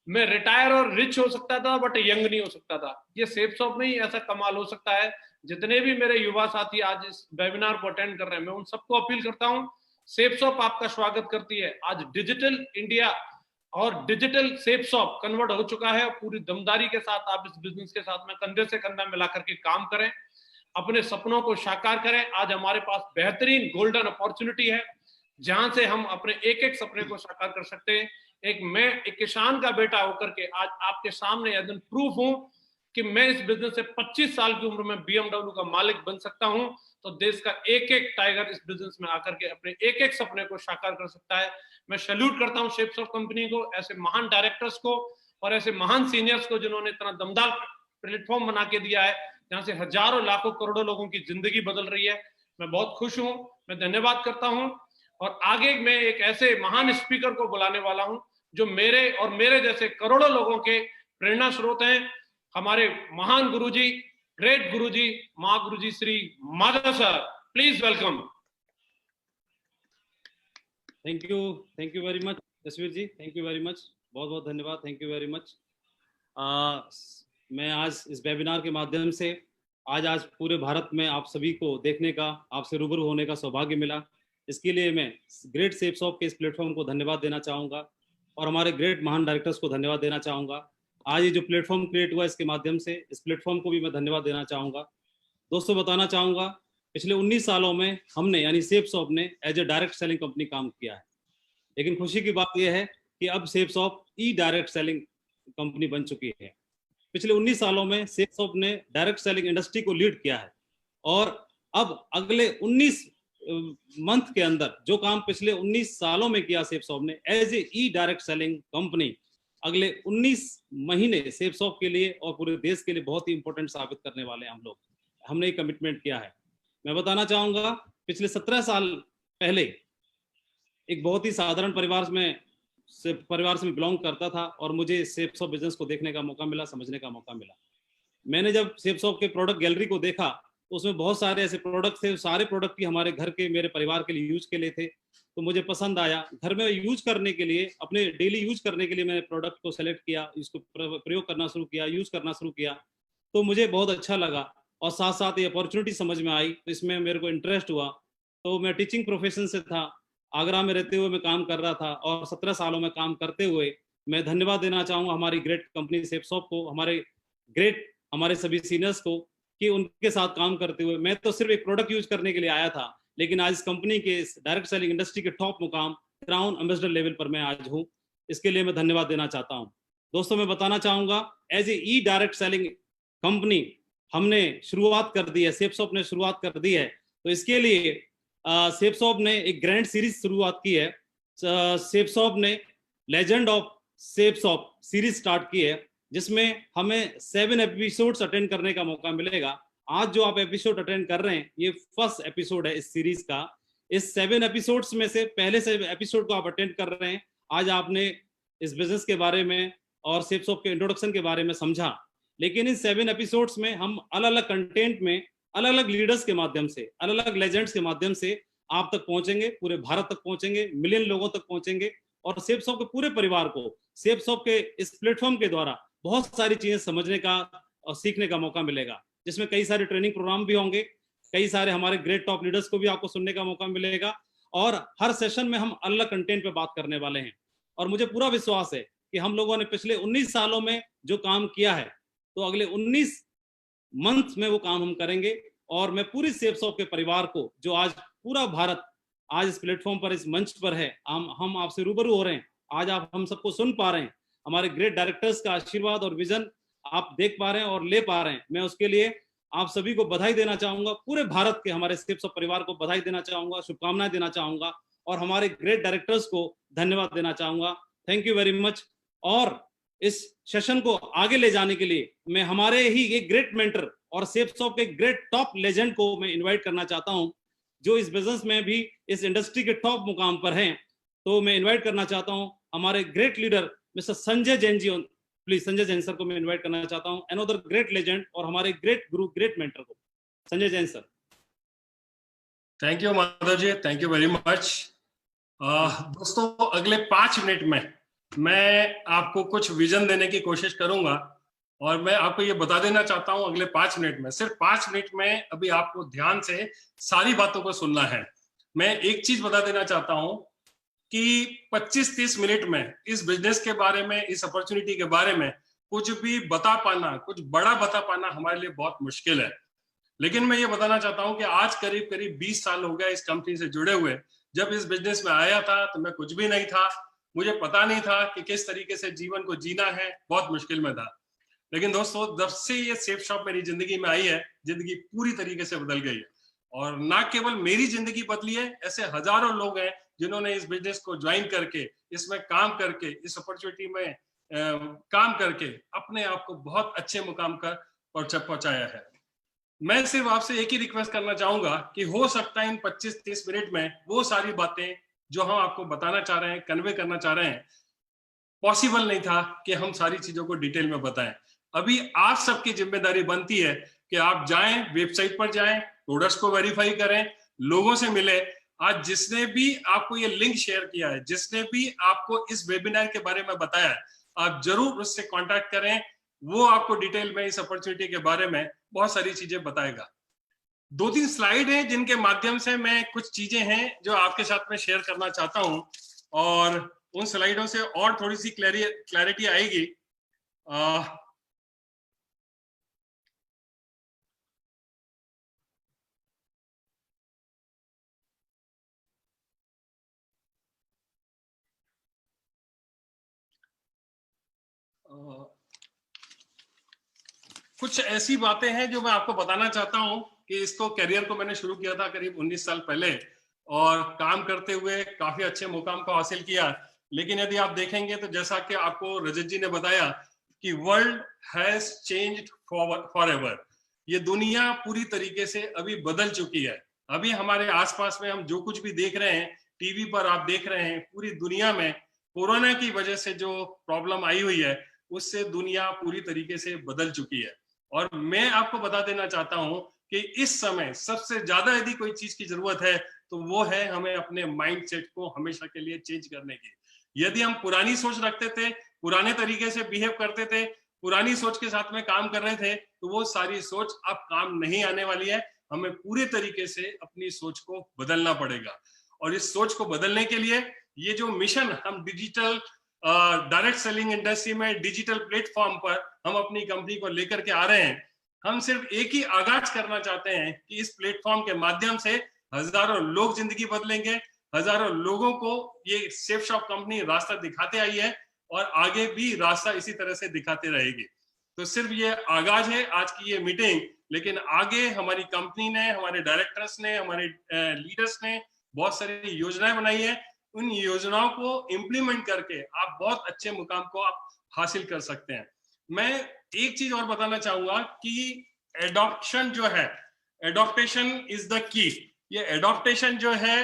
मैं रिटायर और रिच हो सकता था बट यंग नहीं हो सकता था। ये सेफसॉफ्ट में ही ऐसा कमाल हो सकता है। जितने भी मेरे युवा साथी आज इस वेबिनार को अटेंड कर रहे हैं, मैं उन सबको अपील करता हूँ, सेफसॉफ्ट आपका स्वागत करती है। आज डिजिटल इंडिया और डिजिटल सेफसॉफ्ट कन्वर्ट हो चुका है। पूरी दमदारी के साथ आप इस बिजनेस के साथ में कंधे से कंधा मिलाकर के काम करें, अपने सपनों को साकार करें। आज हमारे पास बेहतरीन गोल्डन अपॉर्चुनिटी है जहां से हम अपने एक एक सपने को साकार कर सकते हैं। मैं एक किसान का बेटा होकर के आज आपके सामने एज एन प्रूफ हूं कि मैं इस बिजनेस से 25 साल की उम्र में BMW का मालिक बन सकता हूं। तो देश का एक एक टाइगर इस बिजनेस में आकर के अपने एक एक सपने को साकार कर सकता है। मैं सैल्यूट करता हूं सेफसॉफ्ट कंपनी को, ऐसे महान डायरेक्टर्स को और ऐसे महान सीनियर्स को जिन्होंने इतना दमदार प्लेटफॉर्म बना के दिया है जहां से हजारों लाखों करोड़ों लोगों की जिंदगी बदल रही है। मैं बहुत खुश हूं, मैं धन्यवाद करता हूं। और आगे मैं एक ऐसे महान स्पीकर को बुलाने वाला हूं जो मेरे और मेरे जैसे करोड़ों लोगों के प्रेरणा स्रोत हैं। हमारे महान गुरुजी, ग्रेट गुरुजी, महागुरुजी Shri Madhav sir, please welcome. Thank you very much Jasvir ji, thank you very much, बहुत बहुत धन्यवाद, थैंक यू वेरी मच। मैं आज इस वेबिनार के माध्यम से आज पूरे भारत में आप सभी को देखने का, आपसे रूबरू होने का सौभाग्य मिला। इसके लिए मैं ग्रेट सेफसॉफ्ट के इस प्लेटफॉर्म को धन्यवाद देना चाहूँगा और हमारे ग्रेट महान डायरेक्टर्स को धन्यवाद देना चाहूँगा। आज ये जो प्लेटफॉर्म क्रिएट हुआ इसके माध्यम से इस प्लेटफॉर्म को भी मैं धन्यवाद देना चाहूँगा। दोस्तों बताना चाहूँगा, पिछले 19 सालों में हमने यानी सेफसॉफ्ट ने as a direct selling company काम किया है, लेकिन खुशी की बात यह है कि अब सेफसॉफ्ट ई डायरेक्ट सेलिंग कंपनी बन चुकी है। पिछले 19 सालों में सेफसॉफ्ट ने डायरेक्ट सेलिंग इंडस्ट्री को लीड किया है और अब अगले 19 मंथ के अंदर जो काम पिछले 19 सालों में किया सेफसॉफ्ट ने as a e direct selling company, अगले 19 महीने सेफसॉफ्ट के लिए और पूरे देश के लिए बहुत ही इंपॉर्टेंट साबित करने वाले हैं हम लोग। हमने कमिटमेंट किया है। मैं बताना चाहूंगा, पिछले 17 साल पहले एक बहुत ही साधारण परिवार से मैं बिलोंग करता था और मुझे सेफसॉफ्ट बिजनेस को देखने का मौका मिला, समझने का मौका मिला। मैंने जब सेफसॉफ्ट के प्रोडक्ट गैलरी को देखा तो उसमें बहुत सारे ऐसे प्रोडक्ट थे, सारे प्रोडक्ट ही हमारे घर के, मेरे परिवार के लिए यूज के लिए थे, तो मुझे पसंद आया। घर में यूज करने के लिए, अपने डेली यूज करने के लिए मैंने प्रोडक्ट को सेलेक्ट किया, इसको प्रयोग करना शुरू किया, यूज करना शुरू किया, तो मुझे बहुत अच्छा लगा और साथ साथ ये अपॉर्चुनिटी समझ में आई, तो इसमें मेरे को इंटरेस्ट हुआ। तो मैं टीचिंग प्रोफेशन से था, आगरा में रहते हुए मैं काम कर रहा था और 17 सालों में काम करते हुए मैं धन्यवाद देना चाहूँगा हमारी ग्रेट कंपनी सेफसॉफ्ट को, हमारे सभी सीनियर्स को, कि उनके साथ काम करते हुए मैं तो सिर्फ एक प्रोडक्ट यूज करने के लिए आया था, लेकिन आज इस कंपनी के डायरेक्ट सेलिंग इंडस्ट्री के टॉप मुकाम क्राउन एम्बेसडर लेवल पर मैं आज हूँ। इसके लिए मैं धन्यवाद देना चाहता हूँ। दोस्तों मैं बताना चाहूँगा, as a e direct selling company हमने शुरुआत कर दी है, सेफसॉफ्ट ने शुरुआत कर दी है, तो इसके लिए सेफ शॉप ने एक ग्रैंड सीरीज शुरुआत की है। सेफ शॉप ने legend of safe shop series start की है, जिसमें हमें 7 एपिसोड्स अटेंड करने का मौका मिलेगा। आज जो आप एपिसोड अटेंड कर रहे हैं, ये फर्स्ट एपिसोड है इस सीरीज का। इस 7 एपिसोड्स में से पहले से एपिसोड को आप अटेंड कर रहे हैं। आज आपने इस बिजनेस के बारे में और सेफ शॉप के इंट्रोडक्शन के बारे में समझा, लेकिन इन 7 एपिसोड्स में हम अलग अलग कंटेंट में अलग अलग लीडर्स के माध्यम से, अलग अलग लेजेंड्स के माध्यम से आप तक पहुंचेंगे, पूरे भारत तक पहुंचेंगे, मिलियन लोगों तक पहुंचेंगे और सेफ शॉप के पूरे परिवार को सेफ शॉप के इस प्लेटफॉर्म के द्वारा बहुत सारी चीजें समझने का और सीखने का मौका मिलेगा, जिसमें कई सारे ट्रेनिंग प्रोग्राम भी होंगे, कई सारे हमारे ग्रेट टॉप लीडर्स को भी आपको सुनने का मौका मिलेगा और हर सेशन में हम अलग कंटेंट पे बात करने वाले हैं। और मुझे पूरा विश्वास है कि हम लोगों ने पिछले 19 सालों में जो काम किया है, तो अगले 19 मंथ में वो काम हम करेंगे। और मैं पूरी सेफ शॉप के परिवार को, जो आज पूरा भारत आज इस प्लेटफॉर्म पर, इस मंच पर है, हम आपसे रूबरू हो रहे हैं, आज आप हम सबको सुन पा रहे हैं, हमारे ग्रेट डायरेक्टर्स का आशीर्वाद और विजन आप देख पा रहे हैं और ले पा रहे हैं। मैं उसके लिए आप सभी को बधाई देना चाहूंगा, पूरे भारत के हमारे सेफ शॉप परिवार को बधाई देना चाहूंगा, शुभकामनाएं देना चाहूंगा और हमारे ग्रेट डायरेक्टर्स को धन्यवाद देना चाहूंगा। Thank you very much. और इस सेशन को आगे ले जाने के लिए मैं हमारे ही एक ग्रेट मेंटर और सेफ शॉप के ग्रेट टॉप लेजेंड को मैं इन्वाइट करना चाहता हूं, जो इस बिजनेस में भी इस इंडस्ट्री के टॉप मुकाम पर हैं। तो मैं इन्वाइट करना चाहता हूं हमारे great leader mister Sanjay Jain ji. Please Sanjay Jain sir को मैं इन्वाइट करना चाहता हूं, अनदर ग्रेट लेजेंड और हमारे ग्रेट गुरु, ग्रेट मेंटर को, Sanjay Jain sir. Thank you Madhav ji, thank you very much. दोस्तों, अगले 5 मिनट में मैं आपको कुछ विजन देने की कोशिश करूंगा और मैं आपको ये बता देना चाहता हूं, अगले 5 मिनट में, सिर्फ 5 मिनट में अभी आपको ध्यान से सारी बातों को सुनना है। मैं एक चीज बता देना चाहता हूं कि 25-30 मिनट में इस बिजनेस के बारे में, इस अपॉर्चुनिटी के बारे में कुछ भी बता पाना, कुछ बड़ा बता पाना हमारे लिए बहुत मुश्किल है। लेकिन मैं ये बताना चाहता हूं कि आज करीब करीब 20 साल हो गया इस कंपनी से जुड़े हुए। जब इस बिजनेस में आया था तो मैं कुछ भी नहीं था, मुझे पता नहीं था कि किस तरीके से जीवन को जीना है, बहुत मुश्किल में था। लेकिन दोस्तों, जब से ये सेफ शॉप मेरी जिंदगी में आई है, जिंदगी पूरी तरीके से बदल गई है। और ना केवल मेरी जिंदगी बदली है, ऐसे हजारों लोग हैं जिन्होंने इस बिजनेस को ज्वाइन करके, इसमें काम करके, इस अपॉर्चुनिटी में काम करके अपने आप को बहुत अच्छे मुकाम पर पहुंचाया है। मैं सिर्फ आपसे एक ही रिक्वेस्ट करना चाहूंगा कि हो सकता है इन 25-30 मिनट में वो सारी बातें जो हम आपको बताना चाह रहे हैं, कन्वे करना चाह रहे हैं, पॉसिबल नहीं था कि हम सारी चीजों को डिटेल में बताएं। अभी आप सबकी जिम्मेदारी बनती है कि आप जाएं, वेबसाइट पर जाएं, प्रोडक्ट्स को वेरीफाई करें, लोगों से मिले। आज जिसने भी आपको ये लिंक शेयर किया है, जिसने भी आपको इस वेबिनार के बारे में बताया है, आप जरूर उससे कांटेक्ट करें। वो आपको डिटेल में इस अपॉर्चुनिटी के बारे में बहुत सारी चीजें बताएगा। 2-3 स्लाइड हैं जिनके माध्यम से मैं कुछ चीजें हैं जो आपके साथ में शेयर करना चाहता हूं और उन स्लाइडों से और थोड़ी सी क्लैरिटी आएगी। कुछ ऐसी बातें हैं जो मैं आपको बताना चाहता हूं कि इसको करियर को मैंने शुरू किया था करीब 19 साल पहले और काम करते हुए काफी अच्छे मुकाम को हासिल किया। लेकिन यदि आप देखेंगे तो जैसा कि आपको रजत जी ने बताया कि वर्ल्ड हैज चेंज्ड फॉरएवर, ये दुनिया पूरी तरीके से अभी बदल चुकी है। अभी हमारे आसपास में हम जो कुछ भी देख रहे हैं, टीवी पर आप देख रहे हैं, पूरी दुनिया में कोरोना की वजह से जो प्रॉब्लम आई हुई है, उससे दुनिया पूरी तरीके से बदल चुकी है। और मैं आपको बता देना चाहता हूं कि इस समय सबसे ज्यादा यदि कोई चीज की जरूरत है तो वो है हमें अपने माइंडसेट को हमेशा के लिए चेंज करने की। यदि हम पुरानी सोच रखते थे, पुराने तरीके से बिहेव करते थे, पुरानी सोच के साथ में काम कर रहे थे, तो वो सारी सोच अब काम नहीं आने वाली है। हमें पूरे तरीके से अपनी सोच को बदलना पड़ेगा। और इस सोच को बदलने के लिए ये जो मिशन हम डिजिटल डायरेक्ट सेलिंग इंडस्ट्री में डिजिटल प्लेटफॉर्म पर हम अपनी कंपनी को लेकर के आ रहे हैं, हम सिर्फ एक ही आगाज करना चाहते हैं कि इस प्लेटफॉर्म के माध्यम से हजारों लोग जिंदगी बदलेंगे, हजारों लोगों को ये सेफ शॉप कंपनी रास्ता दिखाते आई है और आगे भी रास्ता इसी तरह से दिखाते रहेगी। तो सिर्फ ये आगाज है आज की ये मीटिंग, लेकिन आगे हमारी कंपनी ने, हमारे डायरेक्टर्स ने, हमारे लीडर्स ने बहुत सारी योजनाएं बनाई है। उन योजनाओं को इम्प्लीमेंट करके आप बहुत अच्छे मुकाम को आप हासिल कर सकते हैं। मैं एक चीज और बताना चाहूंगा कि एडॉप्शन जो है, एडॉप्टेशन इज द की। ये एडॉप्टेशन जो है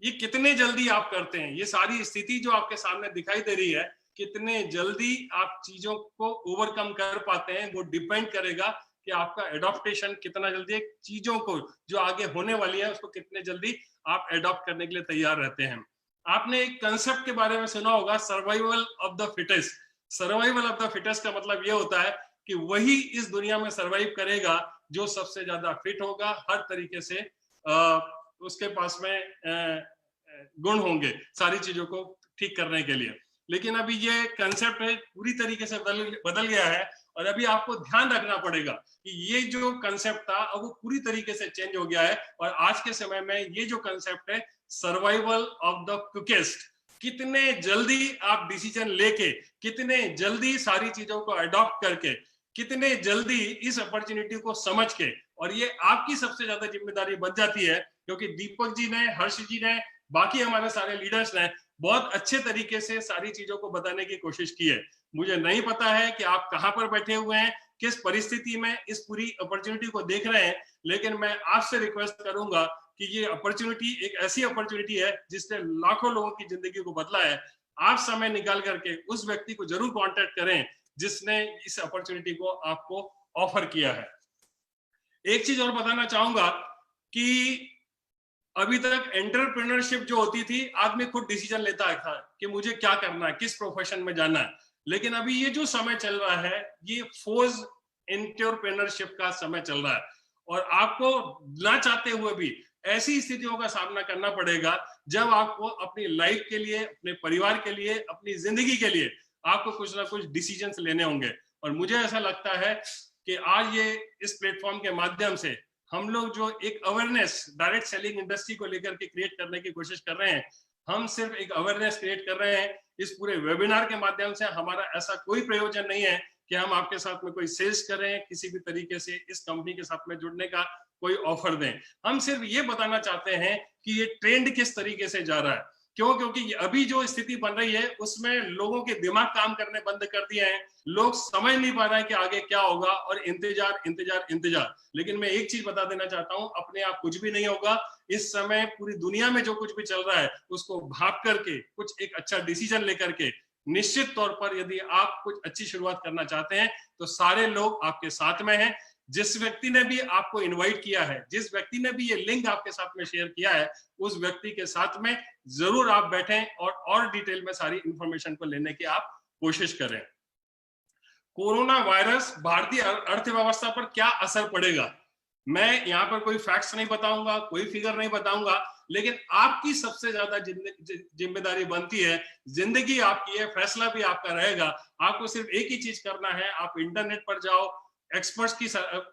ये कितने जल्दी आप करते हैं, ये सारी स्थिति जो आपके सामने दिखाई दे रही है, कितने जल्दी आप चीजों को ओवरकम कर पाते हैं, वो डिपेंड करेगा कि आपका एडॉप्टेशन कितना जल्दी, चीजों को जो आगे होने वाली है उसको कितने जल्दी आप एडॉप्ट करने के लिए तैयार रहते हैं। आपने एक कंसेप्ट के बारे में सुना होगा, survival of the fittest. Survival of the fittest का मतलब ये होता है कि वही इस दुनिया में सर्वाइव करेगा जो सबसे ज्यादा फिट होगा, हर तरीके से उसके पास में गुण होंगे सारी चीजों को ठीक करने के लिए। लेकिन अभी ये कंसेप्ट है पूरी तरीके से बदल गया है, और अभी आपको ध्यान रखना पड़ेगा कि ये जो कंसेप्ट था अब वो पूरी तरीके से चेंज हो गया है। और आज के समय में ये जो कंसेप्ट है सर्वाइवल ऑफ द क्विकेस्ट, कितने जल्दी आप डिसीजन लेके, कितने जल्दी सारी चीजों को अडॉप्ट करके, कितने जल्दी इस अपॉर्चुनिटी को समझ के, और ये आपकी सबसे ज्यादा जिम्मेदारी बन जाती है, क्योंकि दीपक जी ने, हर्ष जी ने, बाकी हमारे सारे लीडर्स ने बहुत अच्छे तरीके से सारी चीजों को बताने की कोशिश की है। मुझे नहीं पता है कि आप कहां पर बैठे हुए हैं, किस परिस्थिति में इस पूरी अपॉर्चुनिटी को देख रहे हैं, लेकिन मैं आपसे रिक्वेस्ट करूंगा कि ये अपॉर्चुनिटी एक ऐसी अपॉर्चुनिटी है जिसने लाखों लोगों की जिंदगी को बदला है। आप समय निकाल करके उस व्यक्ति को जरूर कांटेक्ट करें जिसने इस अपॉर्चुनिटी को आपको ऑफर किया है। एक चीज और बताना चाहूंगा कि अभी तक एंटरप्रेन्योरशिप जो होती थी, आदमी खुद डिसीजन लेता था कि मुझे क्या करना है, किस प्रोफेशन में जाना है। लेकिन अभी ये जो समय चल रहा है ये फोर्स एंटरप्रेन्योरशिप का समय चल रहा है, और आपको ना चाहते हुए भी ऐसी स्थितियों का सामना करना पड़ेगा जब आपको अपनी लाइफ के लिए, अपने परिवार के लिए, अपनी जिंदगी के लिए आपको कुछ ना कुछ डिसीजंस लेने होंगे। और मुझे ऐसा लगता है कि आज ये इस प्लेटफॉर्म के माध्यम से हम लोग जो एक अवेयरनेस डायरेक्ट सेलिंग इंडस्ट्री को लेकर के क्रिएट करने की कोशिश कर रहे हैं, हम सिर्फ एक अवेयरनेस क्रिएट कर रहे हैं। इस पूरे वेबिनार के माध्यम से हमारा ऐसा कोई प्रयोजन नहीं है कि हम आपके साथ में कोई सेल्स करें, किसी भी तरीके से इस कंपनी के साथ में जुड़ने का कोई ऑफर दें। हम सिर्फ ये बताना चाहते हैं कि ये ट्रेंड किस तरीके से जा रहा है। क्यों? क्योंकि अभी जो स्थिति बन रही है उसमें लोगों के दिमाग काम करने बंद कर दिए हैं, लोग समझ नहीं पा रहे हैं कि आगे क्या होगा, और इंतजार इंतजार इंतजार। लेकिन मैं एक चीज बता देना चाहता हूं, अपने आप कुछ भी नहीं होगा। इस समय पूरी दुनिया में जो कुछ भी चल रहा है उसको भाप करके कुछ एक अच्छा डिसीजन लेकर के, निश्चित तौर पर यदि आप कुछ अच्छी शुरुआत करना चाहते हैं तो सारे लोग आपके साथ में हैं। जिस व्यक्ति ने भी आपको इनवाइट किया है, जिस व्यक्ति ने भी ये लिंक आपके साथ में शेयर किया है, उस व्यक्ति के साथ में जरूर आप बैठें और डिटेल में सारी इंफॉर्मेशन को लेने की आप कोशिश करें। कोरोना वायरस भारतीय अर्थव्यवस्था पर क्या असर पड़ेगा, मैं यहाँ पर कोई फैक्ट्स नहीं बताऊंगा, कोई फिगर नहीं बताऊंगा, लेकिन आपकी सबसे ज्यादा जिम्मेदारी बनती है। जिंदगी आपकी है, फैसला भी आपका रहेगा। आपको सिर्फ एक ही चीज करना है, आप इंटरनेट पर जाओ, एक्सपर्ट्स की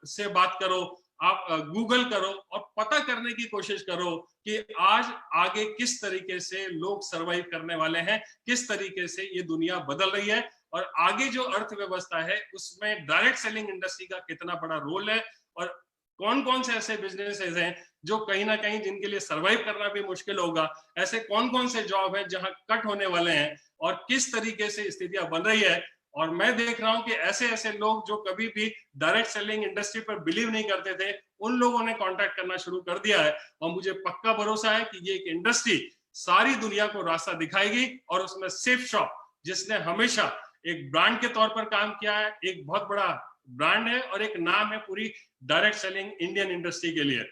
से बात करो, आप गूगल करो और पता करने की कोशिश करो कि आज आगे किस तरीके से लोग सरवाइव करने वाले हैं, किस तरीके से ये दुनिया बदल रही है, और आगे जो अर्थव्यवस्था है उसमें डायरेक्ट सेलिंग इंडस्ट्री का कितना बड़ा रोल है, और कौन कौन से ऐसे बिजनेसेस हैं जो कहीं ना कहीं जिनके लिए सरवाइव करना भी मुश्किल होगा, ऐसे कौन कौन से जॉब है जहां कट होने वाले हैं, और किस तरीके से स्थितियां बन रही है। और मैं देख रहा हूं कि ऐसे ऐसे लोग जो कभी भी डायरेक्ट सेलिंग इंडस्ट्री पर बिलीव नहीं करते थे, उन लोगों ने कांटेक्ट करना शुरू कर दिया है। और मुझे पक्का भरोसा है कि ये एक इंडस्ट्री सारी दुनिया को रास्ता दिखाएगी, और उसमें सेफ शॉप, जिसने हमेशा एक ब्रांड के तौर पर काम किया है, एक बहुत बड़ा ब्रांड है और एक नाम है पूरी डायरेक्ट सेलिंग इंडियन इंडस्ट्री के लिए।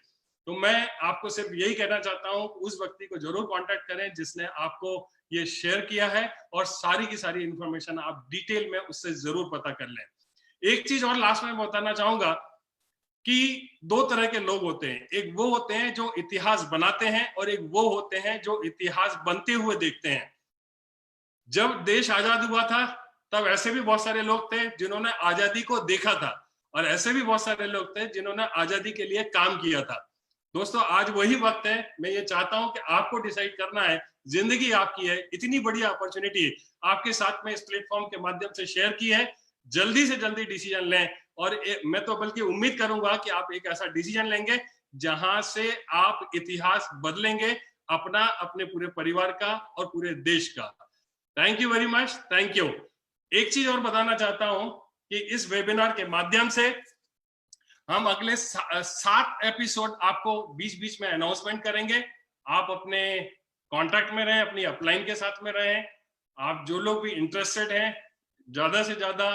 तो मैं आपको सिर्फ यही कहना चाहता हूं, उस व्यक्ति को जरूर कांटेक्ट करें जिसने आपको ये शेयर किया है, और सारी की सारी इंफॉर्मेशन आप डिटेल में उससे जरूर पता कर लें। एक चीज और लास्ट में बताना चाहूंगा कि दो तरह के लोग होते हैं, एक वो होते हैं जो इतिहास बनाते हैं, और एक वो होते हैं जो इतिहास बनते हुए देखते हैं। जब देश आजाद हुआ था तब ऐसे भी बहुत सारे लोग थे जिन्होंने आजादी को देखा था, और ऐसे भी बहुत सारे लोग थे जिन्होंने आजादी के लिए काम किया था। दोस्तों, आज वही वक्त है। मैं ये चाहता हूं कि आपको डिसाइड करना है, जिंदगी आपकी है, इतनी बड़ी अपॉर्चुनिटी आपके साथ में इस प्लेटफॉर्म के माध्यम से शेयर की है। जल्दी से जल्दी डिसीजन लें। और मैं तो बल्कि उम्मीद करूंगा कि आप एक ऐसा डिसीजन लेंगे जहां से आप इतिहास बदलेंगे अपना, अपने पूरे परिवार का और पूरे देश का। Thank you very much, thank you. एक चीज और बताना चाहता हूं कि इस वेबिनार के माध्यम से हम अगले 7 एपिसोड आपको बीच बीच में अनाउंसमेंट करेंगे। आप अपने कांटेक्ट में रहें, अपनी अपलाइन के साथ में रहें। आप जो लोग भी इंटरेस्टेड हैं ज्यादा से ज्यादा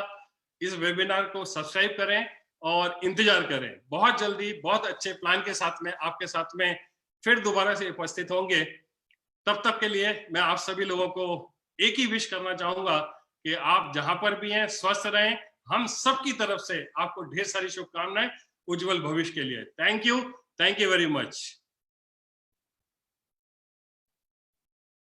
इस वेबिनार को सब्सक्राइब करें और इंतजार करें। बहुत जल्दी बहुत अच्छे प्लान के साथ में आपके साथ में फिर दोबारा से उपस्थित होंगे। तब तक के लिए मैं आप सभी लोगों को एक ही विश करना चाहूंगा कि आप जहां पर भी हैं स्वस्थ रहें। हम सबकी तरफ से आपको ढेर सारी शुभकामनाएं उज्जवल भविष्य के लिए। Thank you very much.